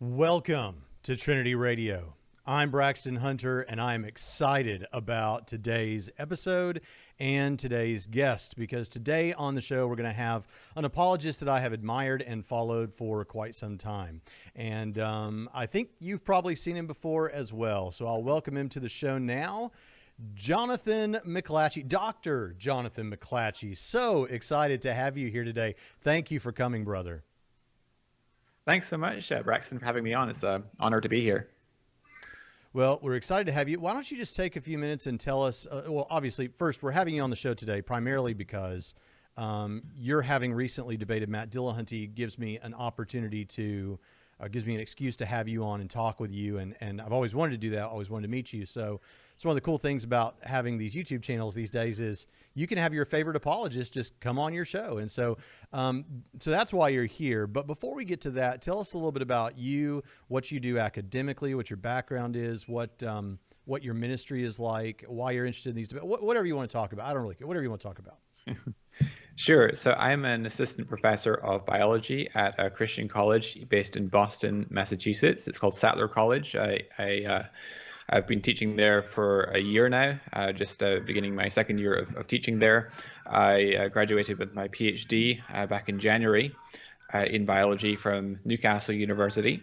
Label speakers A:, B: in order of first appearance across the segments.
A: Welcome to Trinity Radio. I'm Braxton Hunter, and I'm excited about today's episode and today's guest, because today on the show, we're going to have an apologist that I have admired and followed for quite some time. And I think you've probably seen him before as well. So I'll welcome him to the show now. Jonathan McLatchie, Dr. Jonathan McLatchie. So excited to have you here today. Thank you for coming, brother.
B: Thanks so much, Braxton, for having me on. It's an honor to be here.
A: Well, we're excited to have you. Why don't you just take a few minutes and tell us, well, obviously, first, we're having you on the show today primarily because you're having recently debated Matt Dillahunty. Gives me an opportunity to, gives me an excuse to have you on and talk with you. And I've always wanted to do that. I always wanted to meet you. So it's one of the cool things about having these YouTube channels these days is you can have your favorite apologist just come on your show. And so that's why you're here. But before we get to that, tell us a little bit about you, what you do academically, what your background is, what your ministry is like, why you're interested in these debates, whatever you want to talk about. I don't really care. Whatever you want to talk about.
B: Sure. So I'm an assistant professor of biology at a Christian college based in Boston, Massachusetts. It's called Sattler College. I've been teaching there for a year now, just beginning my second year of teaching there. I graduated with my PhD back in January in biology from Newcastle University.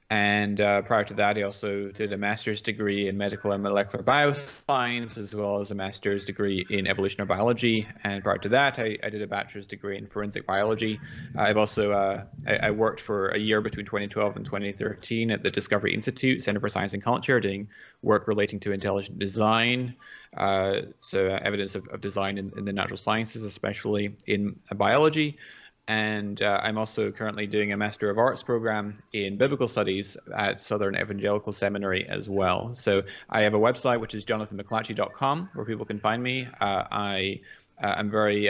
B: And prior to that, I also did a master's degree in medical and molecular bioscience, as well as a master's degree in evolutionary biology. And prior to that, I did a bachelor's degree in forensic biology. I've also I worked for a year between 2012 and 2013 at the Discovery Institute Center for Science and Culture, doing work relating to intelligent design. So evidence of design in the natural sciences, especially in biology. And I'm also currently doing a Master of Arts program in Biblical Studies at Southern Evangelical Seminary as well. So I have a website, which is jonathanmclatchie.com, where people can find me. I'm very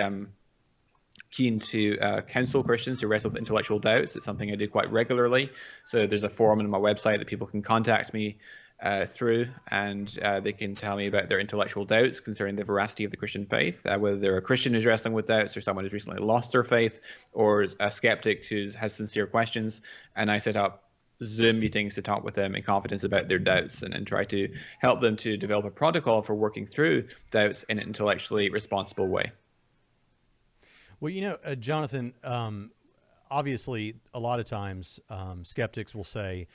B: keen to counsel Christians who wrestle with intellectual doubts. It's something I do quite regularly. So there's a forum on my website that people can contact me through, and they can tell me about their intellectual doubts concerning the veracity of the Christian faith, whether they're a Christian who's wrestling with doubts, or someone who's recently lost their faith, or a skeptic who has sincere questions. And I set up Zoom meetings to talk with them in confidence about their doubts and try to help them to develop a protocol for working through doubts in an intellectually responsible way.
A: Well, Jonathan, obviously, a lot of times skeptics will say,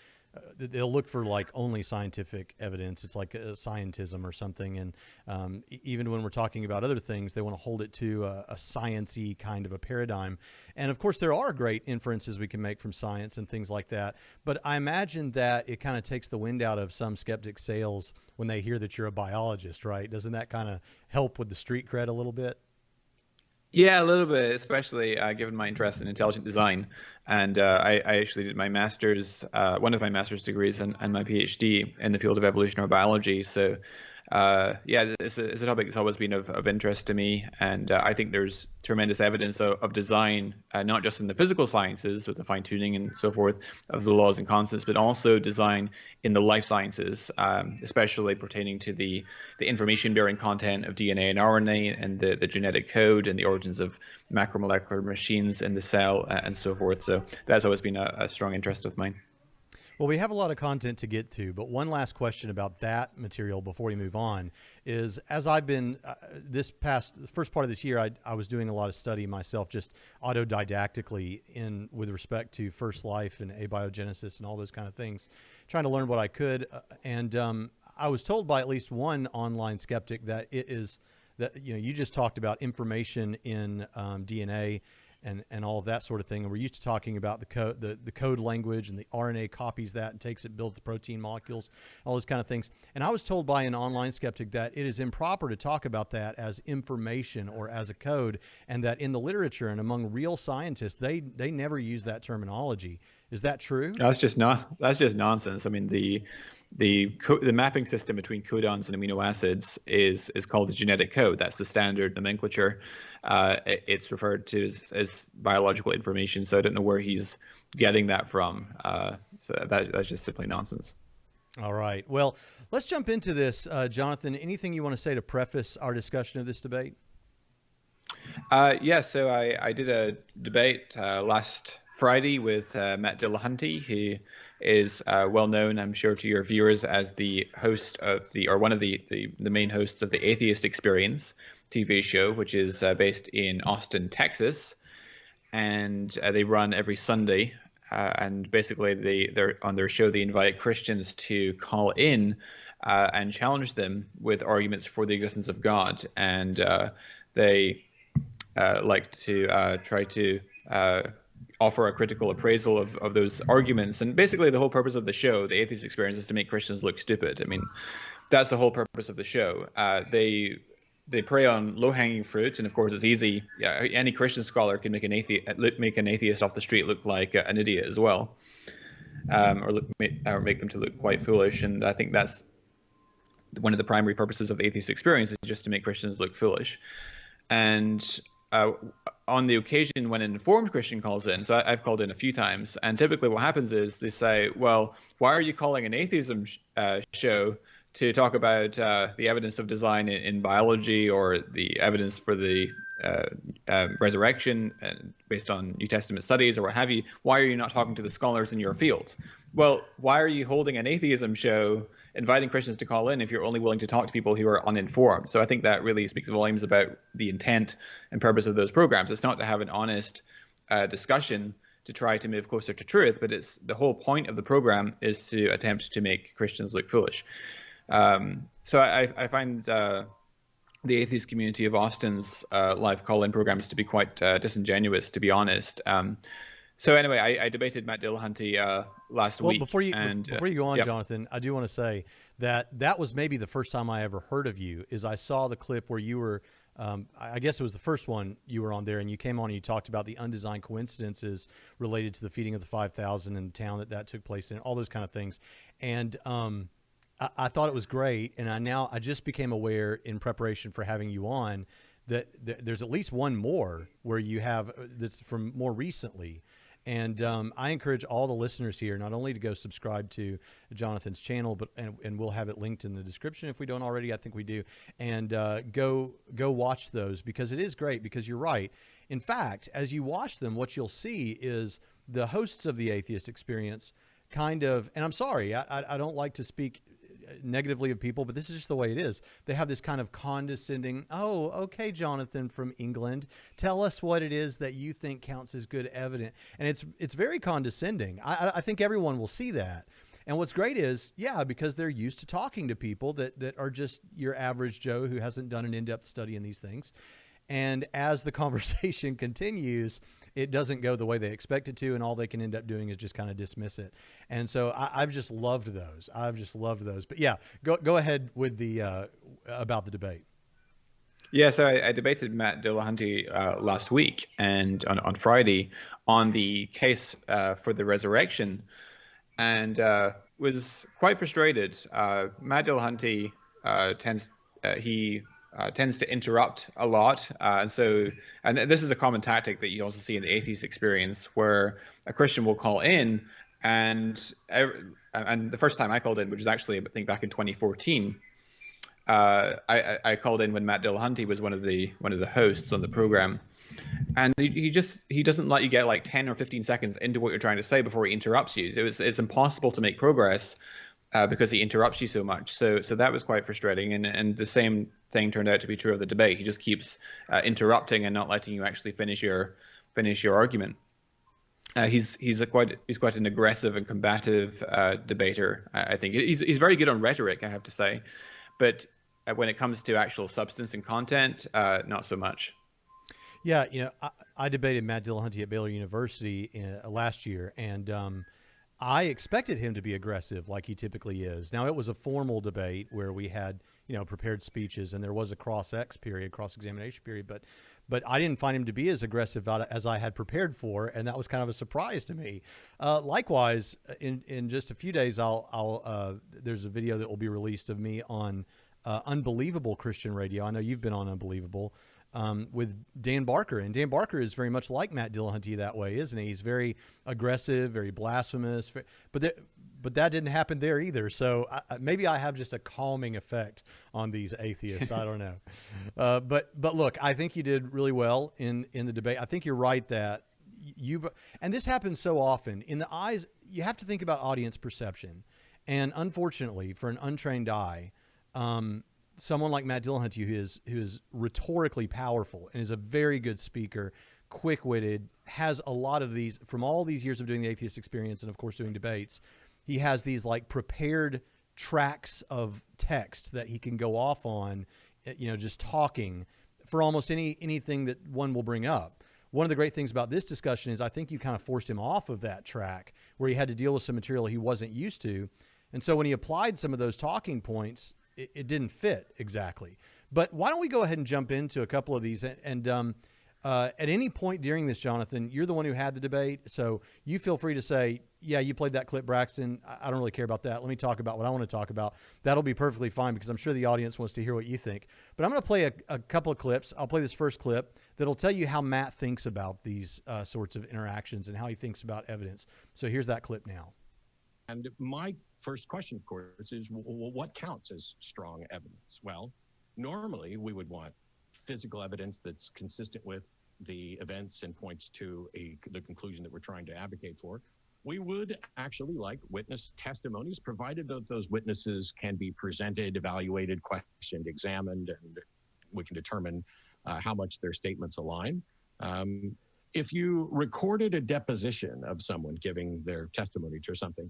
A: they'll look for like only scientific evidence. It's like a scientism or something. And even when we're talking about other things, they want to hold it to a science-y kind of a paradigm. And of course, there are great inferences we can make from science and things like that. But I imagine that it kind of takes the wind out of some skeptics' sails when they hear that you're a biologist, right? Doesn't that kind of help with the street cred a little bit?
B: Yeah, a little bit, especially given my interest in intelligent design. And I actually did my master's, one of my master's degrees and my PhD in the field of evolutionary biology. So yeah, it's a topic that's always been of interest to me. And I think there's tremendous evidence of design, not just in the physical sciences with the fine tuning and so forth of the laws and constants, but also design in the life sciences, especially pertaining to the information bearing content of DNA and RNA and the genetic code and the origins of macromolecular machines in the cell and so forth. So that's always been a strong interest of mine.
A: Well, we have a lot of content to get to, but one last question about that material before we move on is, as I've been the first part of this year, I was doing a lot of study myself, just autodidactically with respect to first life and abiogenesis and all those kind of things, trying to learn what I could. And I was told by at least one online skeptic that you just talked about information in DNA and all of that sort of thing. And we're used to talking about the code language, and the RNA copies that and takes it, builds the protein molecules, all those kind of things. And I was told by an online skeptic that it is improper to talk about that as information or as a code, and that in the literature and among real scientists, they never use that terminology. Is that true?
B: That's just nonsense. I mean, the mapping system between codons and amino acids is called the genetic code. That's the standard nomenclature. It's referred to as biological information. So I don't know where he's getting that from. So that's just simply nonsense.
A: All right. Well, let's jump into this. Jonathan, anything you want to say to preface our discussion of this debate?
B: Yeah, so I did a debate last Friday with Matt Dillahunty, who is well known, I'm sure, to your viewers as the host of one of the main hosts of the Atheist Experience TV show, which is based in Austin, Texas, and they run every Sunday. And basically, they're on their show, they invite Christians to call in and challenge them with arguments for the existence of God, and they like to try to offer a critical appraisal of those arguments. And basically the whole purpose of the show, the Atheist Experience, is to make Christians look stupid. I mean, that's the whole purpose of the show. They prey on low-hanging fruit, and of course it's easy. Any Christian scholar can make an atheist off the street look like an idiot as well, or make them to look quite foolish. And I think that's one of the primary purposes of the Atheist Experience, is just to make Christians look foolish. And on the occasion when an informed Christian calls in, so I've called in a few times, and typically what happens is they say, well, why are you calling an atheism show to talk about the evidence of design in biology, or the evidence for the resurrection based on New Testament studies, or what have you? Why are you not talking to the scholars in your field? Well, why are you holding an atheism show, inviting Christians to call in, if you're only willing to talk to people who are uninformed? So I think that really speaks volumes about the intent and purpose of those programs. It's not to have an honest discussion to try to move closer to truth, but it's the whole point of the program is to attempt to make Christians look foolish. So I find the atheist community of Austin's live call-in programs to be quite disingenuous, to be honest. So anyway, I debated Matt Dillahunty last week.
A: Before you go on,
B: yep.
A: Jonathan, I do want to say that was maybe the first time I ever heard of you. Is I saw the clip where you were, I guess it was the first one you were on there, and you came on and you talked about the undesigned coincidences related to the feeding of the 5,000 in the town that took place in, all those kind of things. And I thought it was great, and I just became aware in preparation for having you on that there's at least one more where you have that's from more recently. And I encourage all the listeners here not only to go subscribe to Jonathan's channel, but and we'll have it linked in the description if we don't already. I think we do. And go watch those, because it is great. Because you're right. In fact, as you watch them, what you'll see is the hosts of the Atheist Experience kind of, and I'm sorry, I don't like to speak negatively of people, but this is just the way it is. They have this kind of condescending, oh, okay, Jonathan from England, tell us what it is that you think counts as good evidence. And it's very condescending. I think everyone will see that. And what's great is, because they're used to talking to people that are just your average Joe who hasn't done an in-depth study in these things. And as the conversation continues, it doesn't go the way they expect it to, and all they can end up doing is just kind of dismiss it. And so I've just loved those. But yeah, go ahead with the about the debate.
B: Yeah, so I debated Matt Dillahunty last week, and on Friday, on the case for the resurrection, and was quite frustrated. Matt Dillahunty tends to interrupt a lot, and this is a common tactic that you also see in the Atheist Experience, where a Christian will call in, and the first time I called in, which was actually I think back in 2014, I called in when Matt Dillahunty was one of the hosts on the program, and he doesn't let you get like 10 or 15 seconds into what you're trying to say before he interrupts you. It's impossible to make progress because he interrupts you so much. So that was quite frustrating, and the same thing turned out to be true of the debate. He just keeps interrupting and not letting you actually finish your argument. He's quite an aggressive and combative debater. I think he's very good on rhetoric, I have to say, but when it comes to actual substance and content, not so much.
A: Yeah, I debated Matt Dillahunty at Baylor University last year, and I expected him to be aggressive like he typically is. Now, it was a formal debate where we had, prepared speeches, and there was a cross-examination period, but I didn't find him to be as aggressive as I had prepared for, and that was kind of a surprise to me. Likewise, in just a few days, there's a video that will be released of me on Unbelievable Christian Radio. I know you've been on Unbelievable. With Dan Barker, and Dan Barker is very much like Matt Dillahunty that way, isn't he? He's very aggressive, very blasphemous, but that didn't happen there either. So maybe I have just a calming effect on these atheists. I don't know. But look, I think you did really well in the debate. I think you're right that and this happens so often in the eyes. You have to think about audience perception, and unfortunately, for an untrained eye, someone like Matt Dillahunty, who is rhetorically powerful and is a very good speaker, quick-witted, has a lot of these from all these years of doing the atheist experience and of course doing debates. He has these like prepared tracks of text that he can go off on, just talking for almost anything that one will bring up. One of the great things about this discussion is I think you kind of forced him off of that track where he had to deal with some material he wasn't used to. And so when he applied some of those talking points, it didn't fit exactly. But why don't we go ahead and jump into a couple of these and at any point during this, Jonathan, you're the one who had the debate, so you feel free to say, yeah, you played that clip, Braxton. I don't really care about that. Let me talk about what I want to talk about. That'll be perfectly fine because I'm sure the audience wants to hear what you think. But I'm going to play a couple of clips. I'll play this first clip that'll tell you how Matt thinks about these sorts of interactions and how he thinks about evidence. So here's that clip now.
C: And my first question, of course, is what counts as strong evidence? Well, normally we would want physical evidence that's consistent with the events and points to the conclusion that we're trying to advocate for. We would actually like witness testimonies, provided that those witnesses can be presented, evaluated, questioned, examined, and we can determine how much their statements align. If you recorded a deposition of someone giving their testimony to something,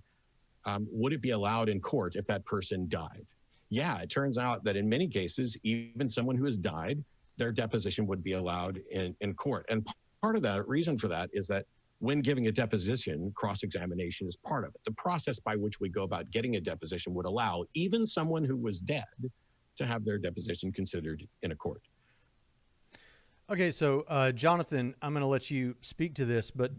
C: would it be allowed in court if that person died? Yeah, it turns out that in many cases, even someone who has died, their deposition would be allowed in court. And part of the reason for that is that when giving a deposition, cross-examination is part of it. The process by which we go about getting a deposition would allow even someone who was dead to have their deposition considered in a court.
A: Okay, so Jonathan, I'm going to let you speak to this, but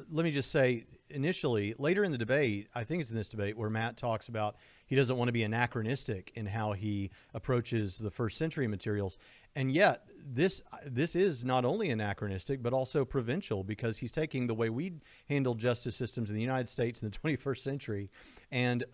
A: let me just say initially, later in the debate, I think it's in this debate where Matt talks about he doesn't want to be anachronistic in how he approaches the first century materials. And yet this is not only anachronistic, but also provincial, because he's taking the way we handled justice systems in the United States in the 21st century and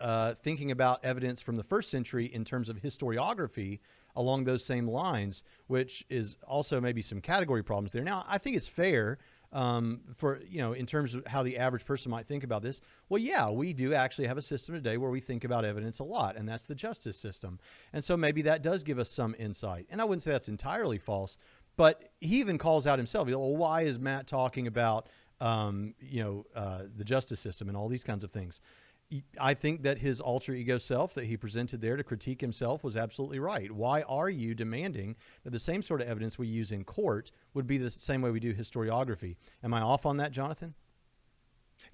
A: thinking about evidence from the first century in terms of historiography along those same lines, which is also maybe some category problems there. Now, I think it's fair for, in terms of how the average person might think about this. Well, yeah, we do actually have a system today where we think about evidence a lot, and that's the justice system. And so maybe that does give us some insight. And I wouldn't say that's entirely false, but he even calls out himself. Well, why is Matt talking about, the justice system and all these kinds of things? I think that his alter ego self that he presented there to critique himself was absolutely right. Why are you demanding that the same sort of evidence we use in court would be the same way we do historiography? Am I off on that, Jonathan?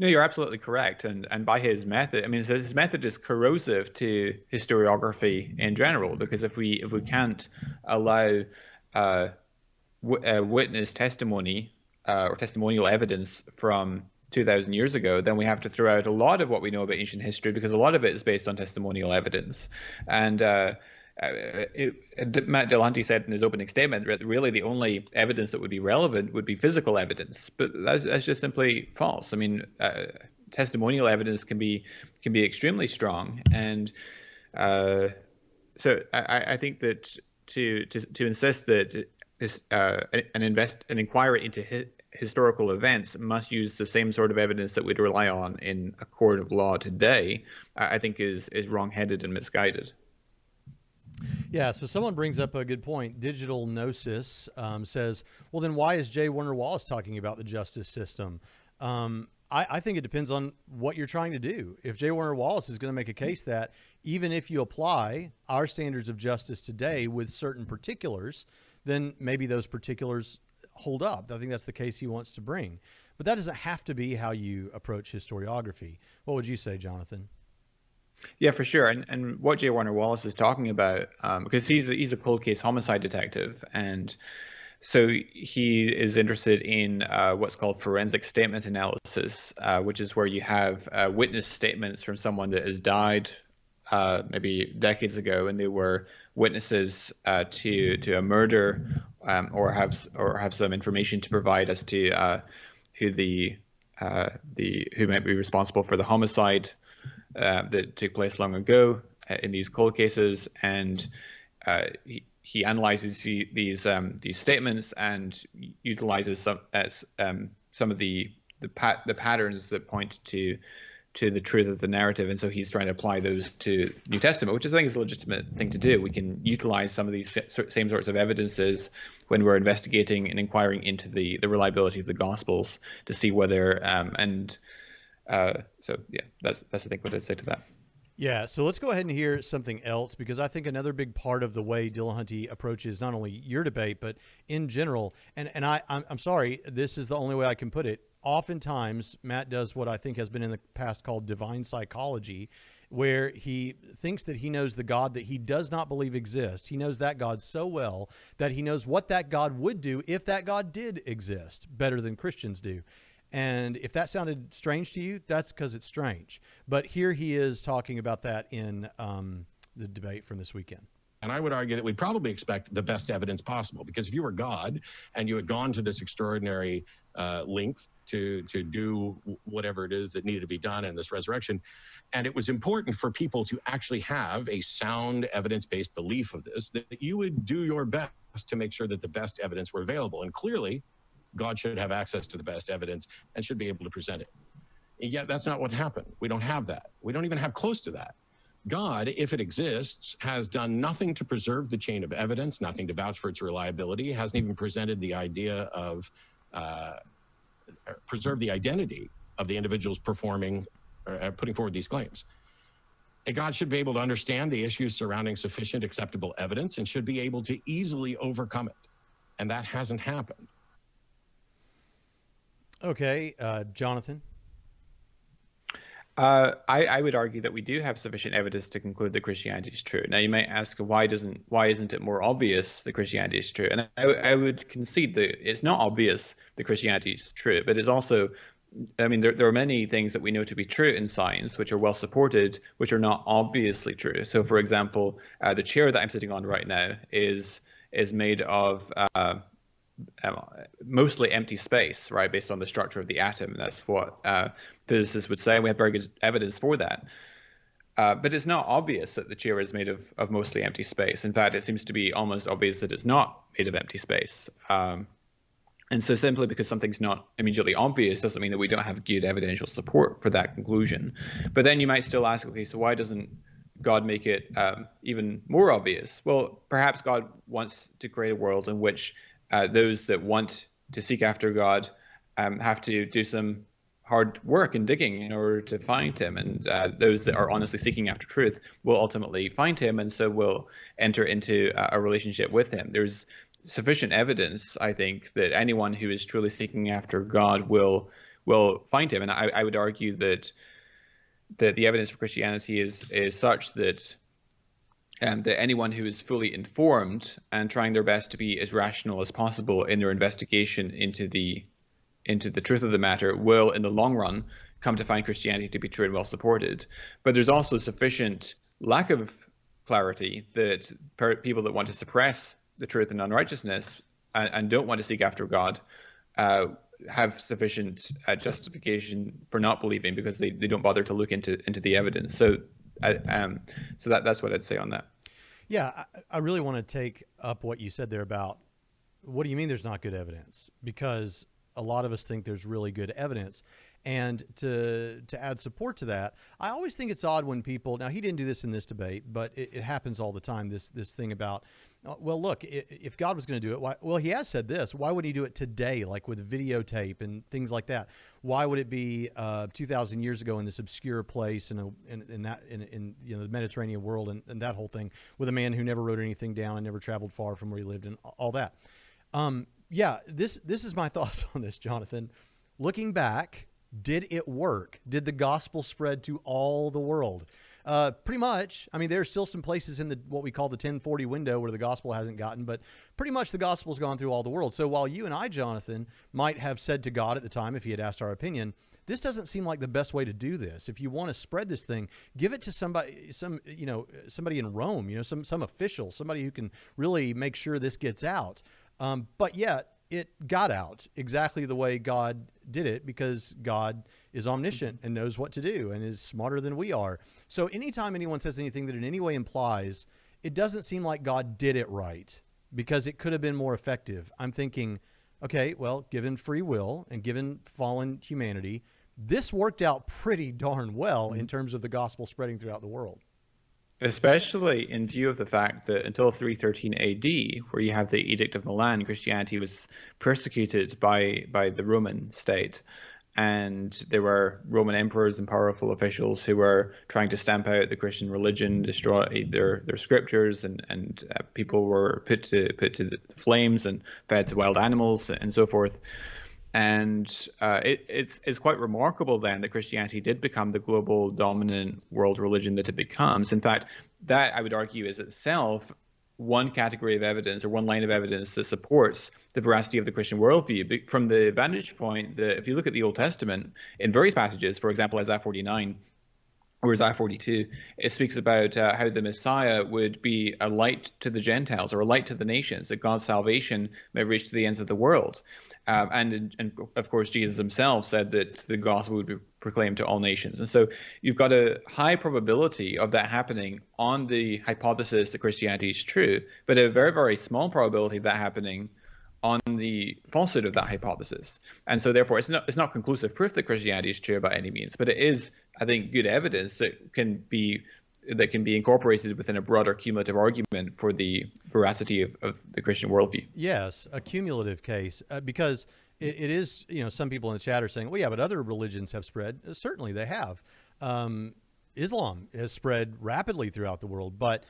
B: No, you're absolutely correct. And by his method, I mean, his method is corrosive to historiography in general, because if we can't allow witness testimony or testimonial evidence from 2,000 years ago, then we have to throw out a lot of what we know about ancient history, because a lot of it is based on testimonial evidence. And Matt Dillahunty said in his opening statement that really the only evidence that would be relevant would be physical evidence, but that's just simply false. I mean, testimonial evidence can be extremely strong, and so I think that to insist that an inquiry into historical events must use the same sort of evidence that we'd rely on in a court of law today, I think is wrong-headed and misguided.
A: Yeah, so someone brings up a good point. Digital Gnosis says, well, then why is J. Warner Wallace talking about the justice system? I think it depends on what you're trying to do. If J. Warner Wallace is going to make a case that even if you apply our standards of justice today with certain particulars, then maybe those particulars hold up. I think that's the case he wants to bring. But that doesn't have to be how you approach historiography. What would you say, Jonathan?
B: Yeah, for sure. And what J. Warner Wallace is talking about, because he's a cold case homicide detective, and so he is interested in what's called forensic statement analysis, which is where you have witness statements from someone that has died maybe decades ago, and they were witnesses to a murder, or have some information to provide as to who might be responsible for the homicide that took place long ago in these cold cases. And he analyzes these statements and utilizes some of the patterns that point to the truth of the narrative, and so he's trying to apply those to New Testament, which I think is a legitimate thing to do. We can utilize some of these same sorts of evidences when we're investigating and inquiring into the reliability of the Gospels to see whether so yeah, that's I think what I'd say to that.
A: Yeah, so let's go ahead and hear something else, because I think another big part of the way Dillahunty approaches not only your debate, but in general, and I'm sorry, this is the only way I can put it. Oftentimes, Matt does what I think has been in the past called divine psychology, where he thinks that he knows the God that he does not believe exists. He knows that God so well that he knows what that God would do if that God did exist better than Christians do. And if that sounded strange to you, that's because it's strange. But here he is talking about that in the debate from this weekend.
C: And I would argue that we'd probably expect the best evidence possible, because if you were God and you had gone to this extraordinary length to do whatever it is that needed to be done in this resurrection, and it was important for people to actually have a sound evidence-based belief of this, that you would do your best to make sure that the best evidence were available. And clearly, God should have access to the best evidence and should be able to present it. And yet that's not what happened. We don't have that. We don't even have close to that. God, if it exists, has done nothing to preserve the chain of evidence, nothing to vouch for its reliability, hasn't even presented the idea of, preserve the identity of the individuals performing, putting forward these claims. And God should be able to understand the issues surrounding sufficient acceptable evidence and should be able to easily overcome it. And that hasn't happened.
A: Okay, Jonathan.
B: I would argue that we do have sufficient evidence to conclude that Christianity is true. Now, you might ask, why isn't it more obvious that Christianity is true? And I would concede that it's not obvious that Christianity is true, but it's also, I mean, there are many things that we know to be true in science, which are well supported, which are not obviously true. So, for example, the chair that I'm sitting on right now is made of mostly empty space, right, based on the structure of the atom. That's what physicists would say, and we have very good evidence for that. But it's not obvious that the chair is made of mostly empty space. In fact, it seems to be almost obvious that it's not made of empty space. And so simply because something's not immediately obvious doesn't mean that we don't have good evidential support for that conclusion. But then you might still ask, okay, so why doesn't God make it even more obvious? Well, perhaps God wants to create a world in which those that want to seek after God have to do some hard work and digging in order to find him. And those that are honestly seeking after truth will ultimately find him, and so will enter into a relationship with him. There's sufficient evidence, I think, that anyone who is truly seeking after God will find him. And I would argue that the evidence for Christianity is such that that anyone who is fully informed and trying their best to be as rational as possible in their investigation into the truth of the matter will, in the long run, come to find Christianity to be true and well supported. But there's also sufficient lack of clarity that people that want to suppress the truth and unrighteousness and don't want to seek after God have sufficient justification for not believing, because they don't bother to look into the evidence. So that's what I'd say on that.
A: Yeah, I really want to take up what you said there about, what do you mean there's not good evidence? Because a lot of us think there's really good evidence. And to add support to that, I always think it's odd when people, now he didn't do this in this debate, but it happens all the time, this thing about, well, look, if God was going to do it, well, he has said this, why would he do it today, like with videotape and things like that? Why would it be 2,000 years ago in this obscure place in the Mediterranean world and that whole thing, with a man who never wrote anything down and never traveled far from where he lived and all that? Yeah, this is my thoughts on this, Jonathan. Looking back, did it work? Did the gospel spread to all the world? Pretty much. I mean, there's still some places in what we call the 1040 window where the gospel hasn't gotten, but pretty much the gospel's gone through all the world. So while you and I, Jonathan, might have said to God at the time, if he had asked our opinion, this doesn't seem like the best way to do this. If you want to spread this thing, give it to somebody in Rome, some official, somebody who can really make sure this gets out. But yet it got out exactly the way God did it, because God is omniscient and knows what to do and is smarter than we are. So anytime anyone says anything that in any way implies, it doesn't seem like God did it right because it could have been more effective, I'm thinking, okay, well, given free will and given fallen humanity, this worked out pretty darn well in terms of the gospel spreading throughout the world.
B: Especially in view of the fact that until 313 AD, where you have the Edict of Milan, Christianity was persecuted by the Roman state. And there were Roman emperors and powerful officials who were trying to stamp out the Christian religion, destroy their scriptures, and people were put to the flames and fed to wild animals and so forth. And it's quite remarkable then that Christianity did become the global dominant world religion that it becomes. In fact, that I would argue is itself one category of evidence or one line of evidence that supports the veracity of the Christian worldview. From the vantage point that if you look at the Old Testament in various passages, for example, Isaiah 49 or Isaiah 42, it speaks about how the Messiah would be a light to the Gentiles or a light to the nations, that God's salvation may reach to the ends of the world. And of course, Jesus himself said that the gospel would be proclaimed to all nations. And so you've got a high probability of that happening on the hypothesis that Christianity is true, but a very, very small probability of that happening on the falsehood of that hypothesis. And so therefore, it's not conclusive proof that Christianity is true by any means, but it is, I think, good evidence that can be incorporated within a broader cumulative argument for the veracity of the Christian worldview.
A: Yes, a cumulative case, because it is, some people in the chat are saying, well, yeah, but other religions have spread. Certainly they have. Islam has spread rapidly throughout the world, but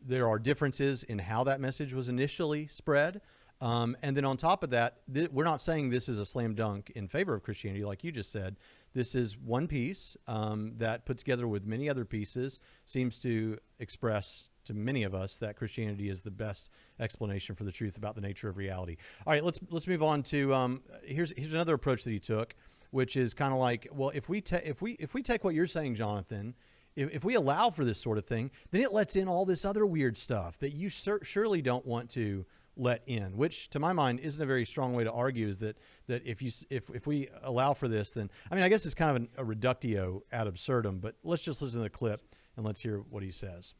A: there are differences in how that message was initially spread. And then on top of that, we're not saying this is a slam dunk in favor of Christianity, like you just said. This is one piece that put together with many other pieces seems to express to many of us that Christianity is the best explanation for the truth about the nature of reality. All right, let's move on to here's another approach that he took, which is kind of like, well, if we take what you're saying, Jonathan, if we allow for this sort of thing, then it lets in all this other weird stuff that you surely don't want to let in, which to my mind isn't a very strong way to argue, is that if we allow for this, then, I mean, I guess it's kind of a reductio ad absurdum, but let's just listen to the clip and let's hear what he says.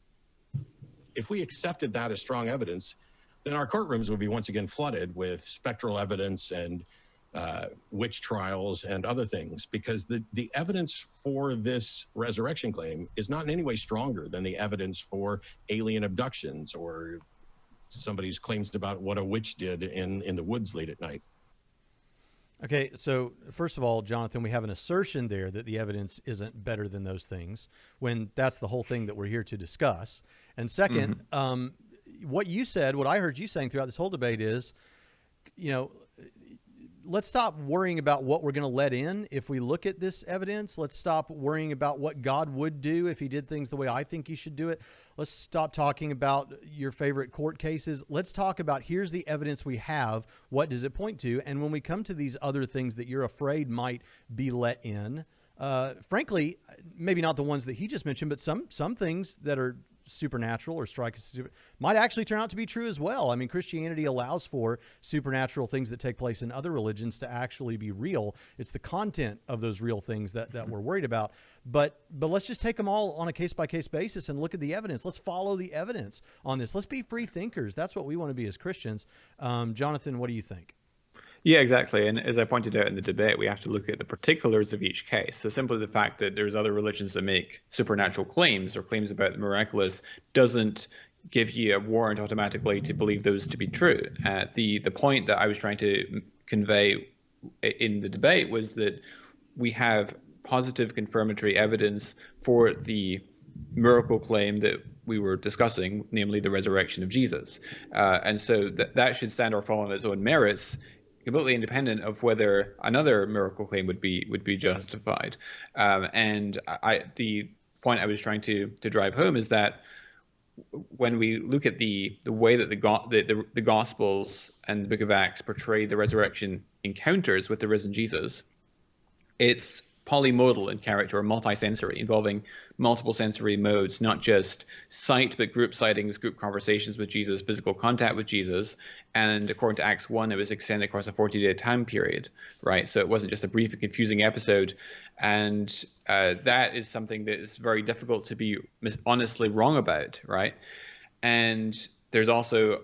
C: If we accepted that as strong evidence, then our courtrooms would be once again flooded with spectral evidence and witch trials and other things, because the evidence for this resurrection claim is not in any way stronger than the evidence for alien abductions or somebody's claims about what a witch did in the woods late at night.
A: Okay, so first of all, Jonathan, we have an assertion there that the evidence isn't better than those things, when that's the whole thing that we're here to discuss. And second, what you said, what I heard you saying throughout this whole debate is, let's stop worrying about what we're going to let in if we look at this evidence. Let's stop worrying about what God would do if he did things the way I think he should do it. Let's stop talking about your favorite court cases. Let's talk about, here's the evidence we have. What does it point to? And when we come to these other things that you're afraid might be let in, frankly, maybe not the ones that he just mentioned, but some things that are supernatural or strike us might actually turn out to be true as well. I mean, Christianity allows for supernatural things that take place in other religions to actually be real. It's the content of those real things that we're worried about. But let's just take them all on a case-by-case basis and look at the evidence. Let's follow the evidence on this. Let's be free thinkers. That's what we want to be as Christians. Jonathan, what do you think?
B: Yeah, exactly. And as I pointed out in the debate, we have to look at the particulars of each case. So simply the fact that there's other religions that make supernatural claims or claims about the miraculous doesn't give you a warrant automatically to believe those to be true. The point that I was trying to convey in the debate was that we have positive confirmatory evidence for the miracle claim that we were discussing, namely the resurrection of Jesus. And so that should stand or fall on its own merits, completely independent of whether another miracle claim would be justified. And the point I was trying to drive home is that when we look at the way that the Gospels and the Book of Acts portray the resurrection encounters with the risen Jesus, it's polymodal in character, or multisensory, involving multiple sensory modes, not just sight, but group sightings, group conversations with Jesus, physical contact with Jesus. And according to Acts 1, it was extended across a 40-day time period, right? So it wasn't just a brief and confusing episode. And that is something that is very difficult to be honestly wrong about, right? And there's also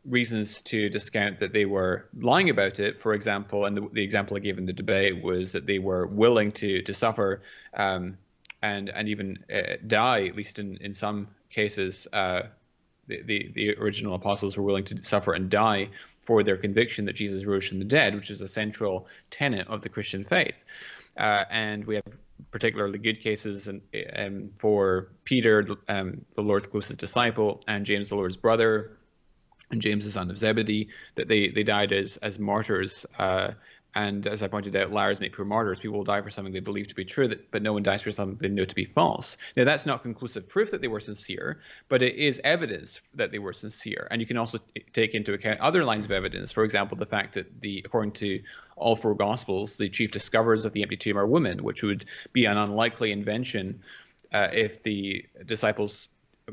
B: reasons to discount that they were lying about it. For example, and the example I gave in the debate was that they were willing to suffer and even die, at least in some cases. The original apostles were willing to suffer and die for their conviction that Jesus rose from the dead, which is a central tenet of the Christian faith. And we have particularly good cases for Peter, the Lord's closest disciple, and James, the Lord's brother, and James, the son of Zebedee, that they died as martyrs. And as I pointed out, liars make poor martyrs. People will die for something they believe to be true, but no one dies for something they know to be false. Now, that's not conclusive proof that they were sincere, but it is evidence that they were sincere. And you can also take into account other lines of evidence. For example, the fact that according to all four Gospels, the chief discoverers of the empty tomb are women, which would be an unlikely invention if the disciples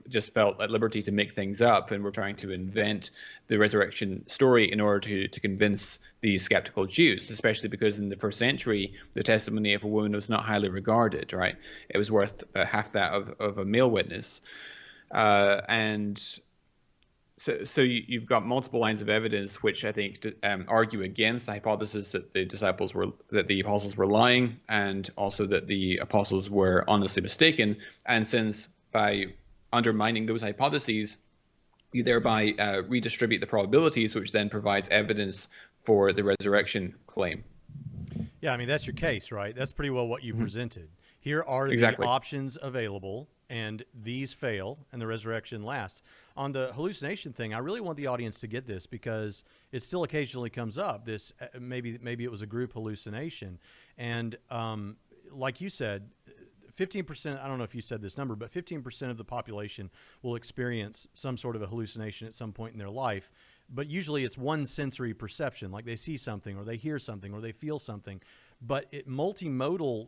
B: just felt at liberty to make things up and were trying to invent the resurrection story in order to convince the skeptical Jews, especially because in the first century, the testimony of a woman was not highly regarded, right? It was worth half that of a male witness. And so you've got multiple lines of evidence which I think argue against the hypothesis that the apostles were lying, and also that the apostles were honestly mistaken. And since by undermining those hypotheses, you thereby redistribute the probabilities, which then provides evidence for the resurrection claim.
A: Yeah, I mean, that's your case, right? That's pretty well what you presented. Here are
B: Exactly.
A: the options available, and these fail, and the resurrection lasts. On the hallucination thing, I really want the audience to get this because it still occasionally comes up. This maybe it was a group hallucination, and like you said, 15%, I don't know if you said this number, but 15% of the population will experience some sort of a hallucination at some point in their life. But usually it's one sensory perception, like they see something or they hear something or they feel something. But multimodal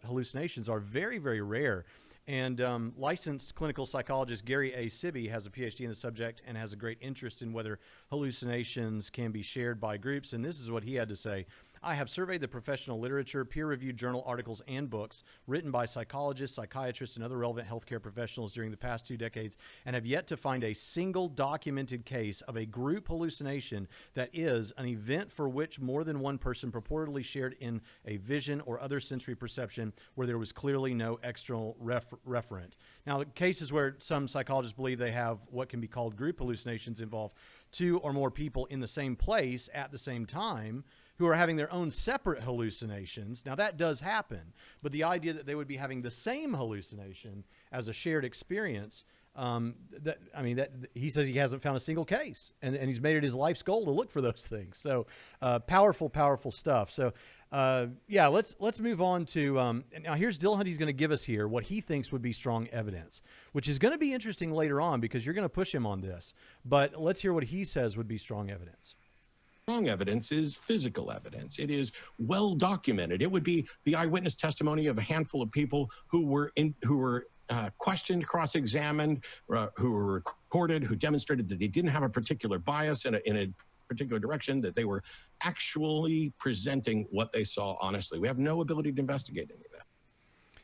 A: hallucinations are very, very rare. And licensed clinical psychologist Gary A. Sibby has a PhD in the subject and has a great interest in whether hallucinations can be shared by groups. And this is what he had to say. I have surveyed the professional literature, peer-reviewed journal articles, and books written by psychologists, psychiatrists, and other relevant healthcare professionals during the past 2 decades, and have yet to find a single documented case of a group hallucination that is an event for which more than one person purportedly shared in a vision or other sensory perception where there was clearly no external referent. Now, the cases where some psychologists believe they have what can be called group hallucinations involve 2 or more people in the same place at the same time who are having their own separate hallucinations. Now, that does happen, but the idea that they would be having the same hallucination as a shared experience, he says he hasn't found a single case, and he's made it his life's goal to look for those things. So powerful stuff. So yeah, let's move on to now. Here's Dillahunty's going to give us here what he thinks would be strong evidence, which is going to be interesting later on because you're going to push him on this. But let's hear what he says would be strong evidence.
C: Strong evidence is physical evidence. It is well documented. It would be the eyewitness testimony of a handful of people who were questioned, cross-examined, who were recorded, who demonstrated that they didn't have a particular bias in a particular direction, that they were actually presenting what they saw honestly. We have no ability to investigate any of that.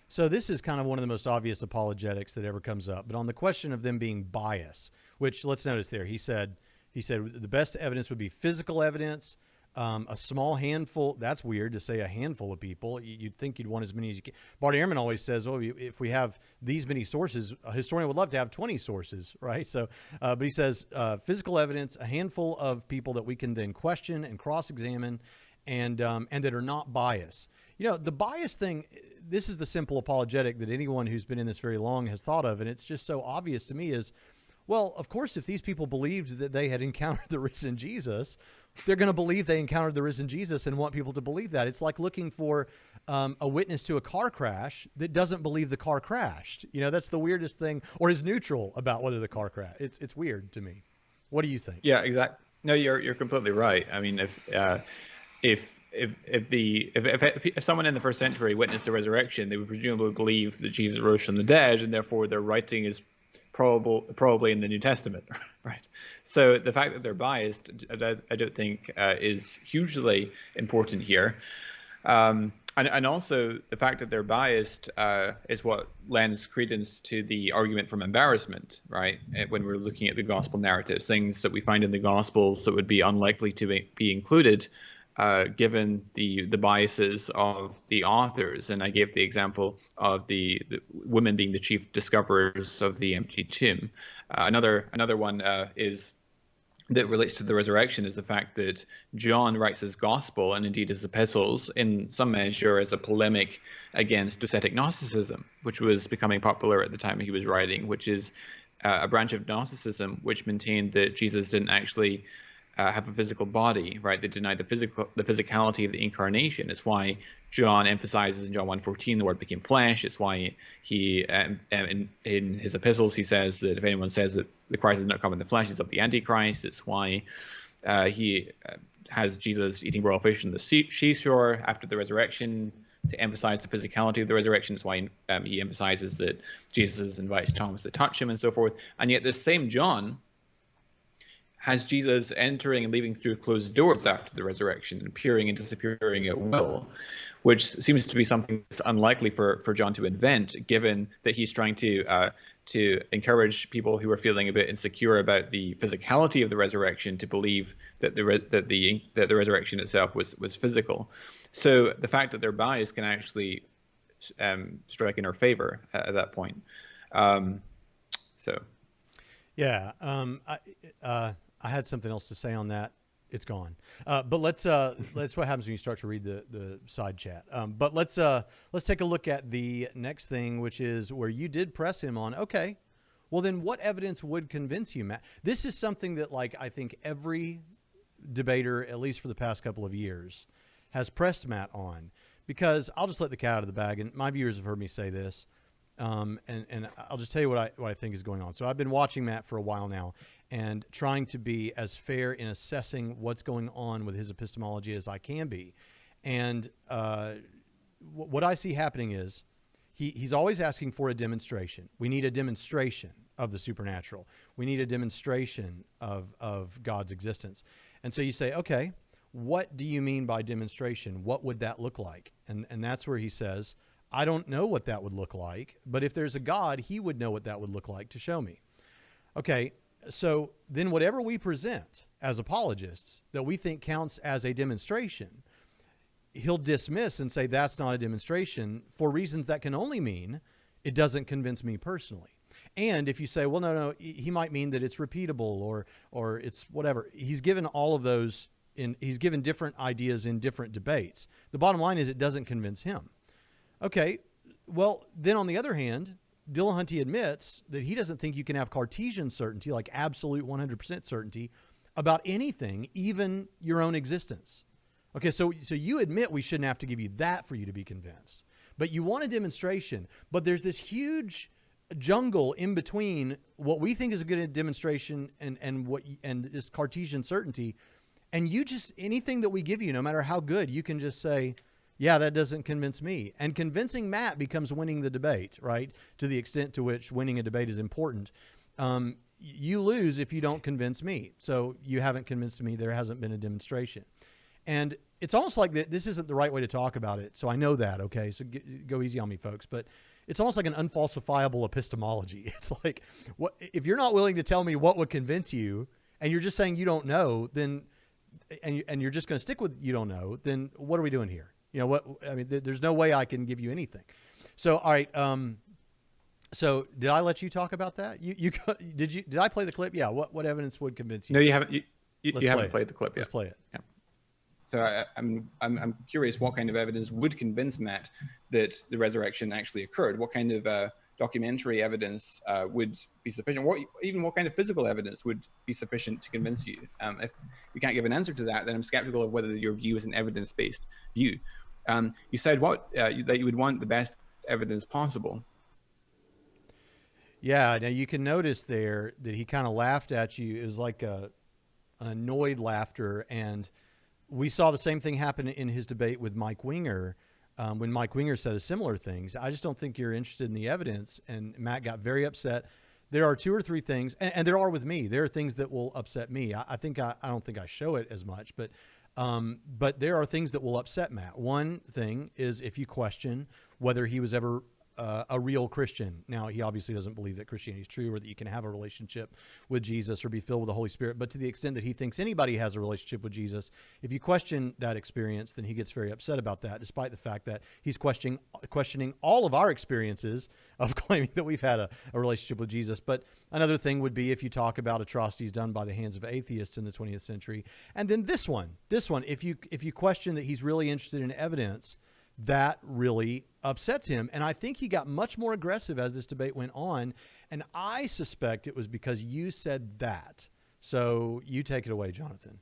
A: So this is kind of one of the most obvious apologetics that ever comes up. But on the question of them being biased, which let's notice there, he said the best evidence would be physical evidence, a small handful. That's weird to say a handful of people. You'd think you'd want as many as you can. Bart Ehrman always says, oh, if we have these many sources, a historian would love to have 20 sources, right? So, but he says physical evidence, a handful of people that we can then question and cross-examine and that are not biased. You know, the bias thing, this is the simple apologetic that anyone who's been in this very long has thought of, and it's just so obvious to me is, well, of course, if these people believed that they had encountered the risen Jesus, they're going to believe they encountered the risen Jesus and want people to believe that. It's like looking for a witness to a car crash that doesn't believe the car crashed. You know, that's the weirdest thing, or is neutral about whether the car crashed. It's weird to me. What do you think?
B: Yeah, exactly. No, you're completely right. I mean, if someone in the first century witnessed the resurrection, they would presumably believe that Jesus rose from the dead, and therefore their writing is probably in the New Testament, right? So the fact that they're biased, I don't think is hugely important here. And also the fact that they're biased is what lends credence to the argument from embarrassment, right? When we're looking at the gospel narratives, things that we find in the gospels that would be unlikely to be included, given the biases of the authors. And I gave the example of the women being the chief discoverers of the empty tomb. Another one is that relates to the resurrection is the fact that John writes his gospel and indeed his epistles in some measure as a polemic against docetic Gnosticism, which was becoming popular at the time he was writing, which is a branch of Gnosticism which maintained that Jesus didn't actually have a physical body, right? They denied the physicality of the incarnation. It's why John emphasizes in John 1:14 the word became flesh. It's why he, in his epistles, he says that if anyone says that the Christ has not come in the flesh, he's of the Antichrist. It's why he has Jesus eating raw fish in the seashore after the resurrection to emphasize the physicality of the resurrection. It's why he emphasizes that Jesus invites Thomas to touch him and so forth. And yet this same John has Jesus entering and leaving through closed doors after the resurrection and appearing and disappearing at will, which seems to be something that's unlikely for John to invent, given that he's trying to encourage people who are feeling a bit insecure about the physicality of the resurrection to believe that the resurrection itself was physical. So the fact that they're biased can actually strike in our favor at that point.
A: Yeah, I had something else to say on that. It's gone. But let's what happens when you start to read the side chat. But let's take a look at the next thing, which is where you did press him on. Okay, well then, what evidence would convince you, Matt? This is something that, like, I think every debater, at least for the past couple of years, has pressed Matt on, because I'll just let the cat out of the bag, and my viewers have heard me say this. And I'll just tell you what I think is going on. So I've been watching Matt for a while now and trying to be as fair in assessing what's going on with his epistemology as I can be. And what I see happening is he's always asking for a demonstration. We need a demonstration of the supernatural. We need a demonstration of God's existence. And so you say, okay, what do you mean by demonstration? What would that look like? And that's where he says, I don't know what that would look like, but if there's a God, he would know what that would look like to show me. Okay, so then whatever we present as apologists that we think counts as a demonstration, he'll dismiss and say that's not a demonstration for reasons that can only mean it doesn't convince me personally. And if you say, well, no, he might mean that it's repeatable or it's whatever. He's given all of those, he's given different ideas in different debates. The bottom line is it doesn't convince him. Okay, well, then on the other hand, Dillahunty admits that he doesn't think you can have Cartesian certainty, like absolute 100% certainty, about anything, even your own existence. Okay, so you admit we shouldn't have to give you that for you to be convinced. But you want a demonstration, but there's this huge jungle in between what we think is a good demonstration and this Cartesian certainty. And you just, anything that we give you, no matter how good, you can just say, yeah, that doesn't convince me. And convincing Matt becomes winning the debate, right? To the extent to which winning a debate is important. You lose if you don't convince me. So you haven't convinced me. There hasn't been a demonstration. And it's almost like this isn't the right way to talk about it. So I know that, okay? So go easy on me, folks. But it's almost like an unfalsifiable epistemology. It's like, what if you're not willing to tell me what would convince you, and you're just saying you don't know, then and you're just going to stick with you don't know, then what are we doing here? You know what? I mean, there's no way I can give you anything. So, all right. So did I let you talk about that? Did I play the clip? Yeah. What evidence would convince you?
B: No, you haven't. You haven't played the clip yet.
A: Let's play it.
B: Yeah. So I'm curious what kind of evidence would convince Matt that the resurrection actually occurred. What kind of documentary evidence would be sufficient? What kind of physical evidence would be sufficient to convince you? If you can't give an answer to that, then I'm skeptical of whether your view is an evidence-based view. You said that you would want the best evidence possible.
A: Yeah. Now you can notice there that he kind of laughed at you. It was like an annoyed laughter, and we saw the same thing happen in his debate with Mike Winger. When Mike Winger said a similar things, I just don't think you're interested in the evidence. And Matt got very upset. There are two or three things, and there are with me. There are things that will upset me. I don't think I show it as much, but But there are things that will upset Matt. One thing is if you question whether he was ever a real Christian. Now, he obviously doesn't believe that Christianity is true or that you can have a relationship with Jesus or be filled with the Holy Spirit. But to the extent that he thinks anybody has a relationship with Jesus, if you question that experience, then he gets very upset about that, despite the fact that he's questioning all of our experiences of claiming that we've had a relationship with Jesus. But another thing would be if you talk about atrocities done by the hands of atheists in the 20th century. And then this one, if you question that he's really interested in evidence, that really upsets him. And I think he got much more aggressive as this debate went on. And I suspect it was because you said that. So you take it away, Jonathan.